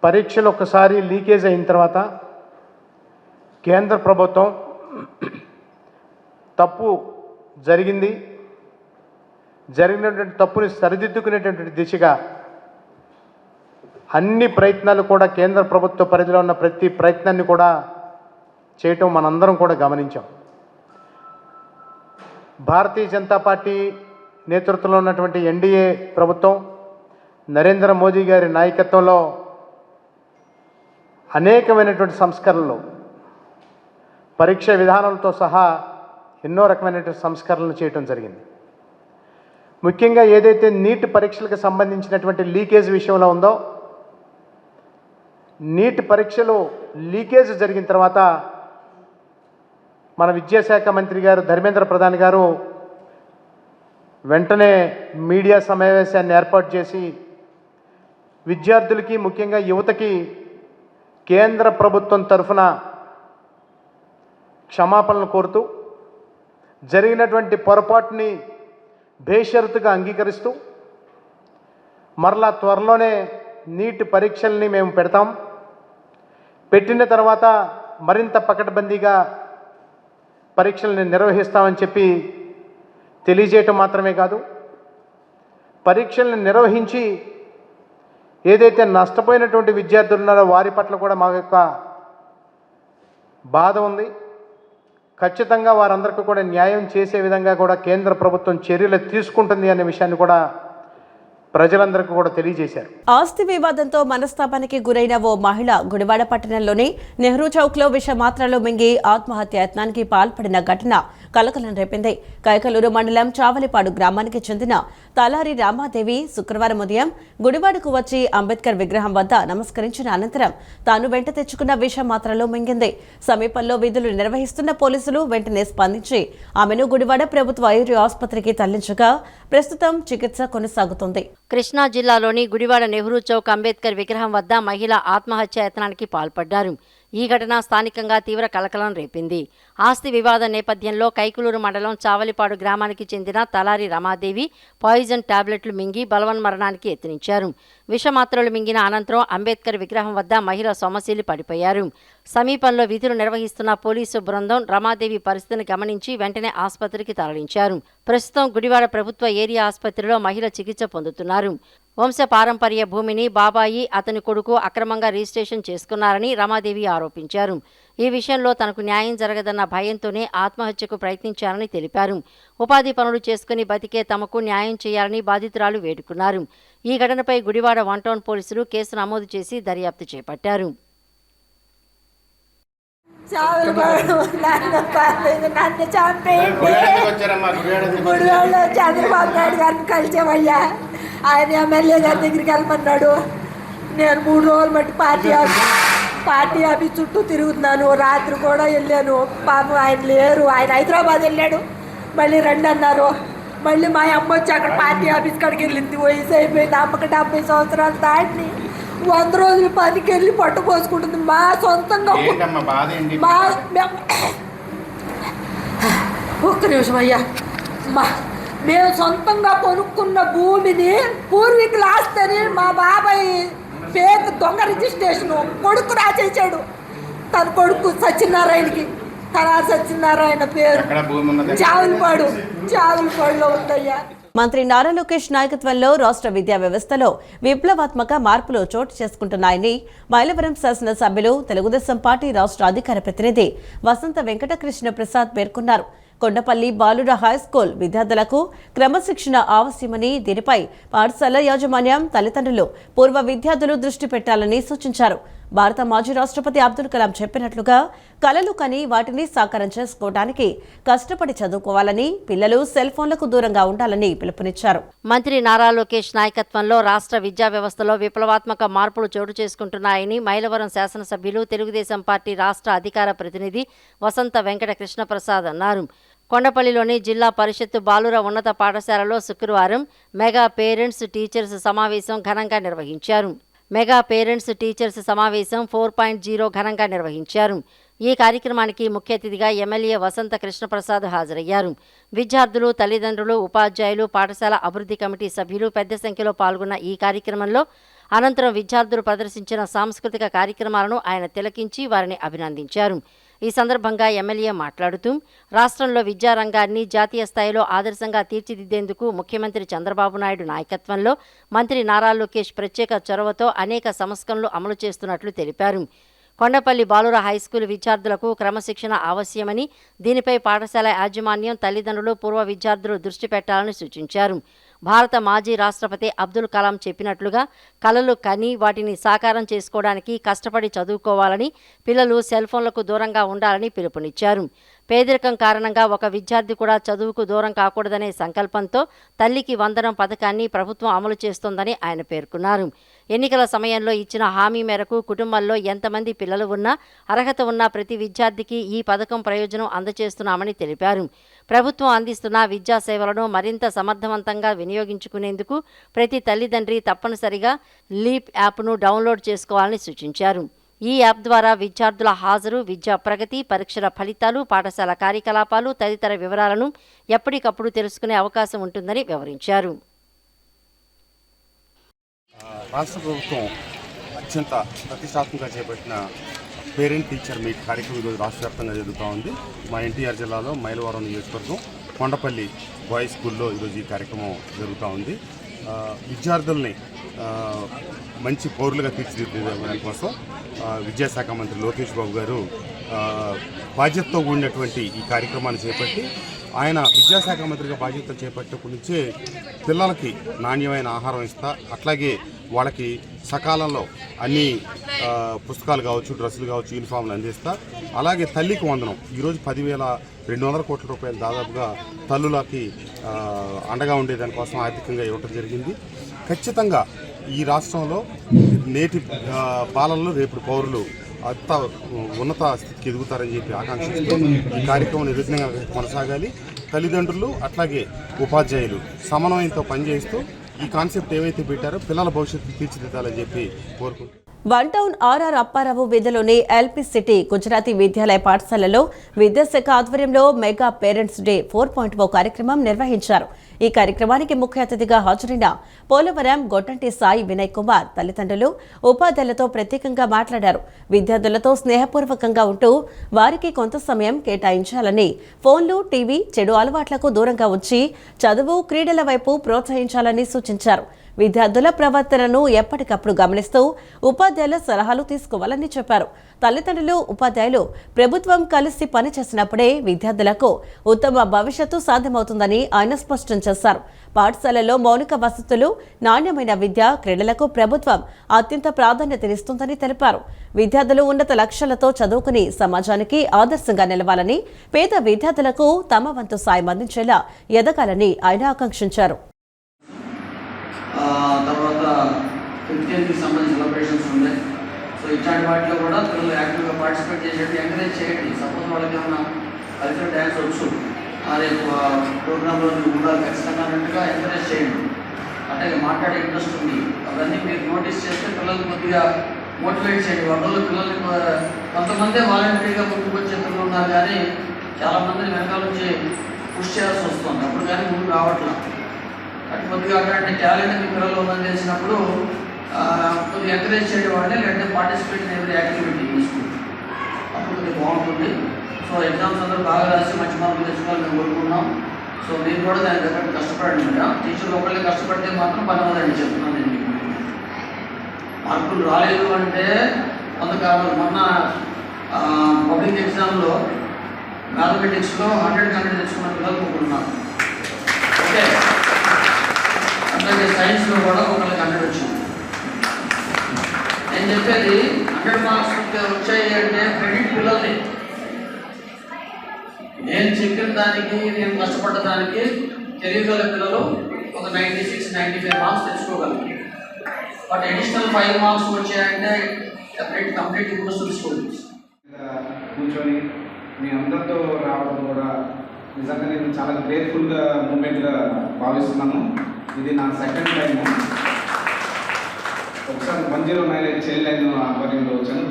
పరీక్షలు ఒక్కసారి లీకేజ్ అయిన తర్వాత కేంద్ర ప్రభుత్వం తప్పు జరిగినటువంటి తప్పుని సరిదిద్దుకునేటటువంటి దిశగా అన్ని ప్రయత్నాలు కూడా కేంద్ర ప్రభుత్వ పరిధిలో ఉన్న ప్రతి ప్రయత్నాన్ని కూడా చేయటం మనందరం కూడా గమనించాం. భారతీయ జనతా పార్టీ నేతృత్వంలో ఉన్నటువంటి ఎన్డీఏ ప్రభుత్వం నరేంద్ర మోదీ గారి నాయకత్వంలో అనేకమైనటువంటి సంస్కరణలు, పరీక్ష విధానాలతో సహా ఎన్నో రకమైనటువంటి సంస్కరణలు చేయటం జరిగింది. ముఖ్యంగా ఏదైతే నీట్ పరీక్షలకు సంబంధించినటువంటి లీకేజ్ విషయంలో ఉందో, నీట్ పరీక్షలు లీకేజ్ జరిగిన తర్వాత మన విద్యాశాఖ మంత్రి గారు ధర్మేంద్ర ప్రధాన్ గారు వెంటనే మీడియా సమావేశాన్ని ఏర్పాటు చేసి విద్యార్థులకి, ముఖ్యంగా యువతకి కేంద్ర ప్రభుత్వం తరఫున క్షమాపణలు కోరుతూ జరిగినటువంటి పొరపాటుని బేషరతుగా అంగీకరిస్తూ మరలా త్వరలోనే నీట్ పరీక్షల్ని మేము పెడతాం, పెట్టిన తర్వాత మరింత పకడ్బందీగా పరీక్షల్ని నిర్వహిస్తామని చెప్పి తెలియజేయటం మాత్రమే కాదు, పరీక్షల్ని నిర్వహించి ఏదైతే నష్టపోయినటువంటి విద్యార్థులు ఉన్నారో వారి పట్ల కూడా మా యొక్క బాధ ఉంది. ఖచ్చితంగా వారందరికీ కూడా న్యాయం చేసే విధంగా కూడా కేంద్ర ప్రభుత్వం చర్యలు తీసుకుంటుంది అనే విషయాన్ని కూడా ప్రజలందరికీ కూడా తెలియజేశారు. ఆస్తి వివాదంతో మనస్తాపానికి గురైన ఓ మహిళ గుడివాడ పట్టణంలోని నెహ్రూ చౌక్లో విష మాత్రలు మింగి ఆత్మహత్య యత్నానికి పాల్పడిన ఘటన కలకలం రేపింది. కైకలూరు మండలం చావలిపాడు గ్రామానికి చెందిన తలారి రామాదేవి శుక్రవారం ఉదయం గుడివాడకు వచ్చి అంబేద్కర్ విగ్రహం వద్ద నమస్కరించిన అనంతరం తాను వెంట తెచ్చుకున్న విష మాత్రలు మింగింది. సమీపంలో విధులు నిర్వహిస్తున్న పోలీసులు వెంటనే స్పందించి ఆమెను గుడివాడ ప్రభుత్వ ఐర్యూ ఆసుపత్రికి తరలించగా ప్రస్తుతం చికిత్స కొనసాగుతోంది. కృష్ణా జిల్లాలోని గుడివాడ నెహ్రూ చౌక్ అంబేద్కర్ విగ్రహం వద్ద మహిళ ఆత్మహత్య యత్నానికి పాల్పడ్డారు. ఈ ఘటన స్థానికంగా తీవ్ర కలకలం రేపింది. ఆస్తి వివాద నేపథ్యంలో కైకులూరు మండలం చావలిపాడు గ్రామానికి చెందిన తలారి రమాదేవి పాయిజన్ టాబ్లెట్లు మింగి బలవన్మరణానికి యత్నించారు. విషమాత్రలు మింగిన అనంతరం అంబేద్కర్ విగ్రహం వద్ద మహిళ సొమ్మశీలి పడిపోయారు. సమీపంలో విధులు నిర్వహిస్తున్న పోలీసు బృందం రమాదేవి పరిస్థితిని గమనించి వెంటనే ఆసుపత్రికి తరలించారు. ప్రస్తుతం గుడివాడ ప్రభుత్వ ఏరియా ఆసుపత్రిలో మహిళ చికిత్స పొందుతున్నారు. వంశపారంపర్య భూమిని బాబాయి అతని కొడుకు అక్రమంగా రిజిస్ట్రేషన్ చేసుకున్నారని రమాదేవి ఆరోపించారు. ఈ విషయంలో తనకు న్యాయం జరగదన్న భయంతోనే ఆత్మహత్యకు ప్రయత్నించారని తెలిపారు. ఉపాధి పనులు చేసుకుని బతికే తమకు న్యాయం చేయాలని బాధితురాలు వేడుకున్నారు. ఈ ఘటనపై గుడివాడ 1 టౌన్ పోలీసులు కేసు నమోదు చేసి దర్యాప్తు చేపట్టారు. చంద్రబాబు నాయుడు గారిని కలిసామయ్యా. ఆయన ఎమ్మెల్యే గారి దగ్గరికి వెళ్ళమన్నాడు. నేను 3 రోజులు బట్టి పార్టీ ఆఫీస్ చుట్టూ తిరుగుతున్నాను. రాత్రి కూడా వెళ్ళాను. పాపం ఆయన లేరు. ఆయన హైదరాబాద్ వెళ్ళాడు. మళ్ళీ రండి అన్నారు. మళ్ళీ మా అమ్మ వచ్చి అక్కడ పార్టీ ఆఫీస్ కాడికి వెళ్ళింది. వయసు అయిపోయింది. అమ్మకి 70 సంవత్సరాలు దాటిని 100 రోజులు పనికి వెళ్ళి పట్టు పోసుకుంటుంది. మా సొంతంగా ఒక్క నిమిషం అయ్యా. మేము సొంతంగా కొనుక్కున్న భూమిని పూర్వీకుల ఆస్తని మా బాబాయ్ పేరు దొంగ రిజిస్ట్రేషన్ కొడుకు రాసేసాడు. తన కొడుకు సత్యనారాయణకి, తలారి సత్యనారాయణ పేరు చావులపాడులో ఉందయ్యా. మంత్రి నారా లోకేష్ నాయకత్వంలో రాష్ట్ర విద్యా వ్యవస్థలో విప్లవాత్మక మార్పులు చోటు చేసుకుంటున్నాయని మైలవరం శాసనసభ్యులు తెలుగుదేశం పార్టీ రాష్ట్ర అధికార ప్రతినిధి వసంత వెంకటకృష్ణ ప్రసాద్ పేర్కొన్నారు. కొండపల్లి బాలుర హైస్కూల్ విద్యార్థులకు క్రమశిక్షణ అవశ్యమని, దీనిపై పాఠశాల యాజమాన్యం, తల్లిదండ్రులు, పూర్వ విద్యార్థులు దృష్టి పెట్టాలని సూచించారు. భారత మాజీ రాష్ట్రపతి అబ్దుల్ కలాం చెప్పినట్లుగా కలలు కని వాటిని సాకారం చేసుకోవడానికి కష్టపడి చదువుకోవాలని, పిల్లలు సెల్ ఫోన్లకు దూరంగా ఉండాలని పిలుపునిచ్చారు. మంత్రి నారా లోకేష్ నాయకత్వంలో రాష్ట్ర విద్యా వ్యవస్థలో విప్లవాత్మక మార్పులు చోటు చేసుకుంటున్నాయని మైలవరం శాసనసభ్యులు తెలుగుదేశం పార్టీ రాష్ట్ర అధికార ప్రతినిధి వసంత వెంకట కృష్ణప్రసాద్ అన్నారు. కొండపల్లిలోని జిల్లా పరిషత్తు బాలుర ఉన్నత పాఠశాలలో శుక్రవారం మెగా పేరెంట్స్ టీచర్స్ సమావేశం ఘనంగా నిర్వహించారు. మెగా పేరెంట్స్ టీచర్స్ సమావేశం 4.0 ఘనంగా నిర్వహించారు. ఈ కార్యక్రమానికి ముఖ్య అతిథిగా ఎమ్మెల్యే వసంత కృష్ణప్రసాద్ హాజరయ్యారు. విద్యార్థులు, తల్లిదండ్రులు, ఉపాధ్యాయులు, పాఠశాల అభివృద్ధి కమిటీ సభ్యులు పెద్ద సంఖ్యలో పాల్గొన్న ఈ కార్యక్రమంలో అనంతరం విద్యార్థులు ప్రదర్శించిన సాంస్కృతిక కార్యక్రమాలను ఆయన తిలకించి వారిని అభినందించారు. ఈ సందర్భంగా ఎమ్మెల్యే మాట్లాడుతూ రాష్ట్రంలో విద్యారంగాన్ని జాతీయ స్థాయిలో ఆదర్శంగా తీర్చిదిద్దేందుకు ముఖ్యమంత్రి చంద్రబాబు నాయుడు నాయకత్వంలో మంత్రి నారా లోకేష్ ప్రత్యేక చొరవతో అనేక సంస్కరణలు అమలు చేస్తున్నట్లు తెలిపారు. కొండపల్లి బాలుర హైస్కూల్ విద్యార్థులకు క్రమశిక్షణ అవశ్యమని, దీనిపై పాఠశాల యాజమాన్యం, తల్లిదండ్రులు, పూర్వ విద్యార్థులు దృష్టి పెట్టాలని సూచించారు. భారత మాజీ రాష్ట్రపతి అబ్దుల్ కలాం చెప్పినట్లుగా కలలు కని వాటిని సాకారం చేసుకోవడానికి కష్టపడి చదువుకోవాలని, పిల్లలు సెల్ ఫోన్లకు దూరంగా ఉండాలని పిలుపునిచ్చారు. పేదరికం కారణంగా ఒక విద్యార్థి కూడా చదువుకు దూరం కాకూడదనే సంకల్పంతో తల్లికి వందనం పథకాన్ని ప్రభుత్వం అమలు చేస్తోందని ఆయన పేర్కొన్నారు. ఎన్నికల సమయంలో ఇచ్చిన హామీ మేరకు కుటుంబంలో ఎంతమంది పిల్లలు ఉన్నా, అర్హత ఉన్న ప్రతి విద్యార్థికి ఈ పథకం ప్రయోజనం అందజేస్తున్నామని తెలిపారు. ప్రభుత్వం అందిస్తున్న విద్యా సేవలను మరింత సమర్థవంతంగా వినియోగించుకునేందుకు ప్రతి తల్లిదండ్రి తప్పనిసరిగా లీప్ యాప్ను డౌన్లోడ్ చేసుకోవాలని సూచించారు. ఈ యాప్ ద్వారా విద్యార్థుల హాజరు, విద్యా ప్రగతి, పరీక్షల ఫలితాలు, పాఠశాల కార్యకలాపాలు తదితర వివరాలను ఎప్పటికప్పుడు తెలుసుకునే అవకాశం ఉంటుందని వివరించారు. రాష్ట్ర ప్రభుత్వం అత్యంత ప్రతిష్టాత్మకంగా చేపట్టిన పేరెంట్ టీచర్ మీట్ కార్యక్రమం ఈరోజు రాష్ట్ర వ్యాప్తంగా జరుగుతూ ఉంది. మా ఎన్టీఆర్ జిల్లాలో మైలవరం నియోజకవర్గం కొండపల్లి బాయ్స్ స్కూల్లో ఈరోజు ఈ కార్యక్రమం జరుగుతూ ఉంది. విద్యార్థుల్ని మంచి పౌరులుగా తీర్చిదిద్దడం కోసం విద్యాశాఖ మంత్రి లోకేష్ బాబు గారు బాధ్యతతో కూడినటువంటి ఈ కార్యక్రమాన్ని చేపట్టి, ఆయన విద్యాశాఖ మంత్రిగా బాధ్యత చేపట్టినప్పటి నుంచే పిల్లలకి నాణ్యమైన ఆహారం ఇస్తా, అట్లాగే వాళ్ళకి సకాలంలో అన్ని పుస్తకాలు కావచ్చు, డ్రెస్సులు కావచ్చు, యూనిఫామ్లు అందిస్తా, అలాగే తల్లికి వందనం ఈరోజు 10,200 కోట్ల రూపాయలు దాదాపుగా తల్లులకి అండగా ఉండేదానికోసం ఆర్థికంగా ఇవ్వటం జరిగింది. ఖచ్చితంగా ఈ రాష్ట్రంలో నేటి పాలనలో రేపు పౌరులు అంత ఉన్నత స్థితికి ఎదుగుతారని చెప్పి ఆకాంక్షిస్తూ ఈ కార్యక్రమం నిర్విఘ్నంగా కొనసాగాలి. తల్లిదండ్రులు అట్లాగే ఉపాధ్యాయులు సమన్వయంతో పనిచేస్తూ ఈ కాన్సెప్ట్ ఏవైతే పెట్టారో పిల్లల భవిష్యత్తు తీర్చిదిద్దాలని చెప్పి కోరుకుంటున్నాను. వన్ టౌన్ ఆర్ఆర్ అప్పారావు వీధిలోని ఎల్పీ సిటీ గుజరాతీ విద్యాలయ పాఠశాలలో విద్యాశాఖ ఆధ్వర్యంలో మెగా పేరెంట్స్ డే 4.0 కార్యక్రమం నిర్వహించారు. ఈ కార్యక్రమానికి ముఖ్య అతిథిగా హాజరైన పోలవరం గొట్టంటి సాయి వినయ్ కుమార్ తల్లిదండ్రులు, ఉపాధ్యాయులతో ప్రత్యేకంగా మాట్లాడారు. విద్యార్థులతో స్నేహపూర్వకంగా ఉంటూ వారికి కొంత సమయం కేటాయించాలని, ఫోన్లు, టీవీ, చెడు అలవాట్లకు దూరంగా ఉంచి చదువు, క్రీడల వైపు ప్రోత్సహించాలని సూచించారు. విద్యార్థుల ప్రవర్తనను ఎప్పటికప్పుడు గమనిస్తూ ఉపాధ్యాయుల సలహాలు తీసుకోవాలని చెప్పారు. తల్లిదండ్రులు, ఉపాధ్యాయులు ప్రభుత్వం కలిసి పనిచేసినప్పుడే విద్యార్థులకు ఉత్తమ భవిష్యత్తు సాధ్యమవుతుందని ఆయన స్పష్టం చేశారు. పాఠశాలలో మౌలిక వసతులు, నాణ్యమైన విద్య, క్రీడలకు ప్రభుత్వం అత్యంత ప్రాధాన్యతనిస్తుందని తెలిపారు. విద్యార్థులు ఉన్నత లక్ష్యాలతో చదువుకుని సమాజానికి ఆదర్శంగా నిలవాలని, పేద విద్యార్థులకు తమ వంతు సాయం అందించేలా ఎదగాలని ఆయన ఆకాంక్షించారు. తర్వాత 15th సంబంధించిన సెలబ్రేషన్స్ ఉన్నాయి. సో ఇట్లాంటి వాటిలో కూడా పిల్లలు యాక్టివ్గా పార్టిసిపేట్ చేసేట్టు ఎంకరేజ్ చేయండి. సపోజ్ వాళ్ళకి ఏమైనా కల్చరల్ డ్యాన్స్ వచ్చు, రేపు ప్రోగ్రాంలో ఉండాలి ఖచ్చితంగా అన్నట్టుగా ఎంకరేజ్ చేయండి. అట్లాగే మాట్లాడే ఇంట్రెస్ట్ ఉంది, అవన్నీ మీరు నోటీస్ చేస్తే పిల్లలు కొద్దిగా మోటివేట్ చేయండి. వాళ్ళలో పిల్లల్ని కొంతమందే వాలంటరీగా ముందుకు వచ్చే పిల్లలు ఉన్నారు, కానీ చాలామందిని వెనకాల నుంచి పుష్ చేయాల్సి వస్తుంది, అప్పుడు కానీ ముందుకు రావట్లేదు. అటు కొద్దిగా అట్లాంటి టాలెంట్ మీ పిల్లలు ఉందని తెలిసినప్పుడు కొద్దిగా ఎంకరేజ్ చేయడం వాళ్ళని, లేదంటే పార్టిసిపేట్ ఇన్ ఎవరీ యాక్టివిటీ తీసుకుంటాం, అప్పుడు కొద్దిగా బాగుంటుంది. సో ఎగ్జామ్స్ అందరూ బాగా రాసి మంచి మార్కులు తెచ్చుకోవాలని మేము కోరుకున్నాం. సో మీరు కూడా దానికి దగ్గర కష్టపడండి. టీచర్లు ఒకళ్ళే కష్టపడితే మాత్రం పని అవ్వదండి చెప్తున్నాను నేను మీకు. మార్కులు రాలేదు అంటే కొంతకాలం మొన్న పబ్లిక్ ఎగ్జామ్లో మ్యాథమెటిక్స్లో 100 తెచ్చుకున్న పిల్లలు ఒకరున్నారు. ఓకే, అలాగే సైన్స్లో కూడా ఒకళ్ళకి 100 వచ్చింది. నేను చెప్పేది 100 మార్క్స్ వచ్చాయి అంటే క్రెడిట్ పిల్లల్ని. నేను చెప్పిన దానికి, నేను కష్టపడ్డ దానికి తెలియగల పిల్లలు ఒక 96-95 మార్క్స్ తెచ్చుకోగలరు. బట్ అడిషనల్ 5 మార్క్స్ వచ్చాయంటే కంప్లీట్ ఇంప్రూవ్ స్టూడెంట్స్. కూర్చొని మీ అందరితో రావడం కూడా నిజంగా నేను చాలా గ్రేట్ఫుల్గా మూమెంట్గా భావిస్తున్నాను. ఇది నా సెకండ్ టైము. ఒకసారి 109 చైల్డ్ లైన్ ఆధ్వర్యంలో వచ్చాను.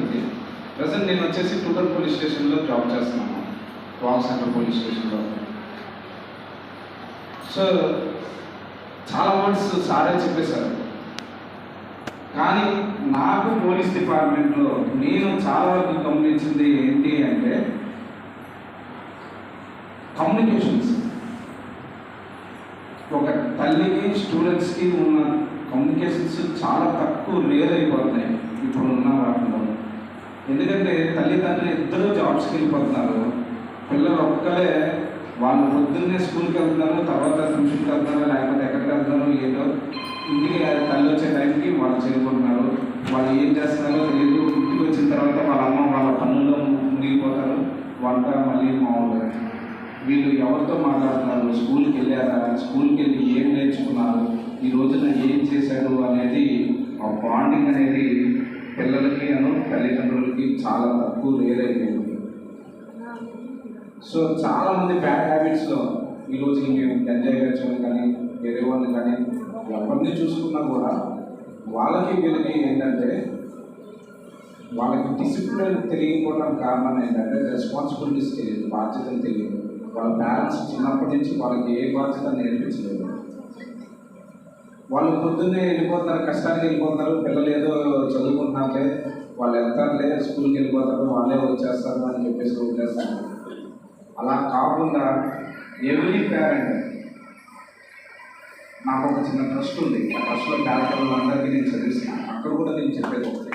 ప్రజెంట్ నేను వచ్చేసి టూటల్ పోలీస్ స్టేషన్లో జాబ్ చేస్తున్నాను, వాల్ సెంటర్ పోలీస్ స్టేషన్లో. సో చాలా వర్డ్స్ సారే చెప్పేశారు, కానీ నాకు పోలీస్ డిపార్ట్మెంట్లో నేను చాలా వరకు గమనించింది ఏంటి అంటే కమ్యూనికేషన్స్. ఒక తల్లికి స్టూడెంట్స్కి ఉన్న కమ్యూనికేషన్స్ చాలా తక్కువ రేర్ అయిపోతున్నాయి ఇప్పుడు ఉన్న వాటిలో. ఎందుకంటే తల్లిదండ్రులు ఇద్దరు జాబ్స్కి వెళ్ళిపోతున్నారు, పిల్లలు ఒక్కలే వాళ్ళు పొద్దున్నే స్కూల్కి వెళ్తున్నారు, తర్వాత ట్యూషన్కి వెళ్తున్నారు, లేకపోతే ఎక్కడికి వెళ్తున్నారు ఏదో, ఇంటికి తల్లి వచ్చే టైంకి వాళ్ళు చేరుకుంటున్నారు. వాళ్ళు ఏం చేస్తున్నారో తెలియదు. ఇంటికి వచ్చిన తర్వాత వాళ్ళ అమ్మ వాళ్ళ పనుల్లో మునిగిపోతారు, వంట మళ్ళీ మామూలుగా. వీళ్ళు ఎవరితో మాట్లాడుతున్నారు, స్కూల్కి వెళ్ళారా, స్కూల్కి వెళ్ళి ఏం నేర్చుకున్నారు, ఈ రోజున ఏం చేశారు అనేది ఆ బాండింగ్ అనేది పిల్లలకి తల్లిదండ్రులకి చాలా తక్కువ రేరైపోయింది. సో చాలామంది బ్యాడ్ హ్యాబిట్స్లో ఈరోజు ఎంజాయ్ చేయడం కానీ వేరే వాళ్ళు కానీ ఎవరిని చూసుకున్నా కూడా వాళ్ళకి వీళ్ళకి ఏంటంటే వాళ్ళకి డిసిప్లిన్ తెలియకపోవడం కారణం ఏంటంటే రెస్పాన్సిబిలిటీస్ తెలియదు, బాధ్యతలు తెలియదు. వాళ్ళ పేరెంట్స్ చిన్నప్పటి నుంచి వాళ్ళకి ఏ బాధ్యత నేర్పించలేదు. వాళ్ళు పొద్దున్నే వెళ్ళిపోతున్నారు, కష్టానికి వెళ్ళిపోతున్నారు, పిల్లలు ఏదో చదువుకుంటున్నారులే, వాళ్ళు వెళ్తారులే, స్కూల్కి వెళ్ళిపోతారు, వాళ్ళే వచ్చేస్తారు అని చెప్పేసి వదిలేస్తారు. అలా కాకుండా ఎవ్రీ పేరెంట్, నాకు ఒక చిన్న ట్రస్ట్ ఉంది, ఆ ట్రస్ట్లో పేరెంట్లందరికీ నేను చదివిస్తున్నాను. అక్కడ కూడా నేను చెప్పేది ఒకటి.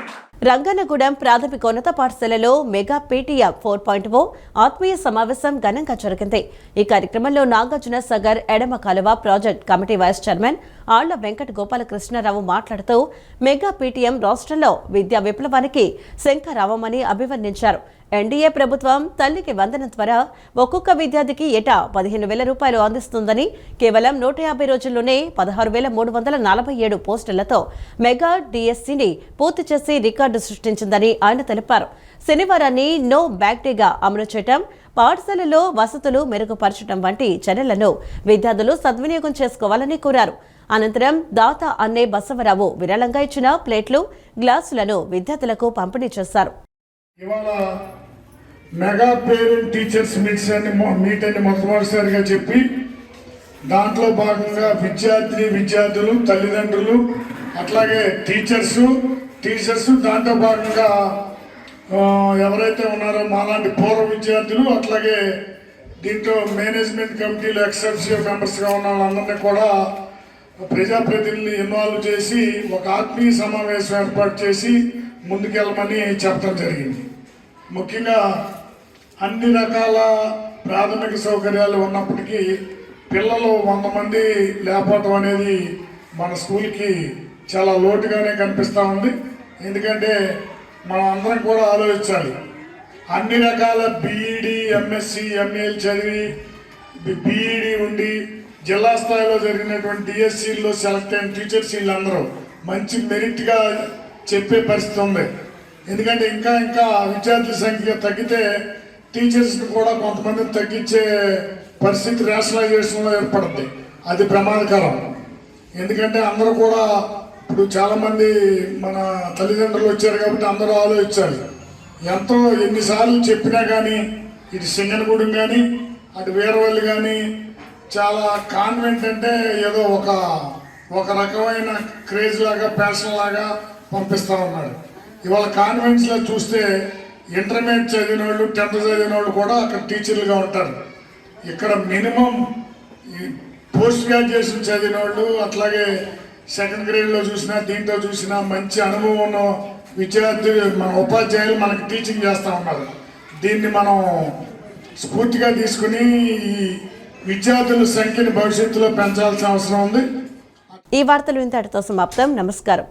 రంగన్నగూడెం ప్రాథమికోన్నత పాఠశాలలో మెగా పీటీఎం 4.0 ఆత్మీయ సమావేశం ఘనంగా జరిగింది. ఈ కార్యక్రమంలో నాగార్జున సాగర్ ఎడమ కాలువ ప్రాజెక్ట్ కమిటీ వైస్ చైర్మన్ ఆళ్ల వెంకట గోపాలకృష్ణారావు మాట్లాడుతూ మెగా పీటీఎం రాష్ట్రంలో విద్యా విప్లవానికి శంఖారావమని అభివర్ణించారు. ఎన్డీఏ ప్రభుత్వం తల్లికి వందనం ద్వారా ఒక్కొక్క విద్యార్థికి ఏటా 15,000 రూపాయలు అందిస్తుందని, కేవలం 150 రోజుల్లోనే 16,347 పోస్టులతో మెగా డిఎస్సీని పూర్తి చేసి రికార్డు సృష్టించిందని ఆయన తెలిపారు. శనివారాన్ని నో బ్యాక్ డేగా అమలు చేయడం, పాఠశాలలో వసతులు మెరుగుపరచడం వంటి చర్యలను విద్యార్థులు సద్వినియోగం చేసుకోవాలని కోరారు. అనంతరం దాత అన్నే బసవరావు విరాళంగా ఇచ్చిన ప్లేట్లు, గ్లాసులను విద్యార్థులకు పంపిణీ చేశారు. ఇవాళ మెగా పేరెంట్ టీచర్స్ మీట్ అని మొట్టమొదటిసారిగా చెప్పి దాంట్లో భాగంగా విద్యార్థులు తల్లిదండ్రులు అట్లాగే టీచర్స్ దాంట్లో భాగంగా ఎవరైతే ఉన్నారో మాలాంటి పూర్వ విద్యార్థులు అట్లాగే దీంట్లో మేనేజ్మెంట్ కమిటీలో ఎక్సెప్షియో మెంబర్స్గా ఉన్న వాళ్ళందరినీ కూడా ప్రజాప్రతినిధులు ఇన్వాల్వ్ చేసి ఒక ఆత్మీయ సమావేశం ఏర్పాటు చేసి ముందుకెళ్ళమని చెప్పడం జరిగింది. ముఖ్యంగా అన్ని రకాల ప్రాథమిక సౌకర్యాలు ఉన్నప్పటికీ పిల్లలు 100 మంది లేకపోవటం అనేది మన స్కూల్కి చాలా లోటుగానే కనిపిస్తూ ఉంది. ఎందుకంటే మనం అందరం కూడా ఆలోచించాలి. అన్ని రకాల బీఈడి, ఎంఎస్సి, ఎంఏలు చదివి బీఈడి ఉండి జిల్లా స్థాయిలో జరిగినటువంటి డిఎస్సీల్లో సెలెక్ట్ అయిన టీచర్స్ వీళ్ళందరూ మంచి మెరిట్గా చెప్పే పరిస్థితి ఉంది. ఎందుకంటే ఇంకా విద్యార్థుల సంఖ్య తగ్గితే టీచర్స్ని కూడా కొంతమందిని తగ్గించే పరిస్థితి రేషనలైజేషన్లో ఏర్పడుతుంది. అది ప్రమాదకరం. ఎందుకంటే అందరూ కూడా ఇప్పుడు చాలామంది మన తల్లిదండ్రులు వచ్చారు కాబట్టి అందరూ ఆలోచించాలి. ఎన్నిసార్లు చెప్పినా కానీ ఇటు సింగనగూడెం కానీ అటు వీరవల్లి కానీ చాలా కాన్వెంట్ అంటే ఏదో ఒక రకమైన క్రేజ్ లాగా ప్యాషన్ లాగా పంపిస్తూ ఉన్నాడు. ఇవాళ కాన్వెంట్స్లో చూస్తే ఇంటర్మీడియట్ చదివిన వాళ్ళు 10th చదివిన వాళ్ళు కూడా అక్కడ టీచర్లుగా ఉంటారు. ఇక్కడ మినిమం పోస్ట్ గ్రాడ్యుయేషన్ చదివిన వాళ్ళు అట్లాగే 2nd గ్రేడ్లో చూసినా దీంట్లో చూసినా మంచి అనుభవం ఉన్న విద్యార్థులు మన ఉపాధ్యాయులు మనకి టీచింగ్ చేస్తూ ఉన్నారు. దీన్ని మనం స్ఫూర్తిగా తీసుకుని ఈ విద్యార్థుల సంఖ్యను భవిష్యత్తులో పెంచాల్సిన అవసరం ఉంది. ఈ వార్తలు ఇంతటితో సమాప్తం. నమస్కారం.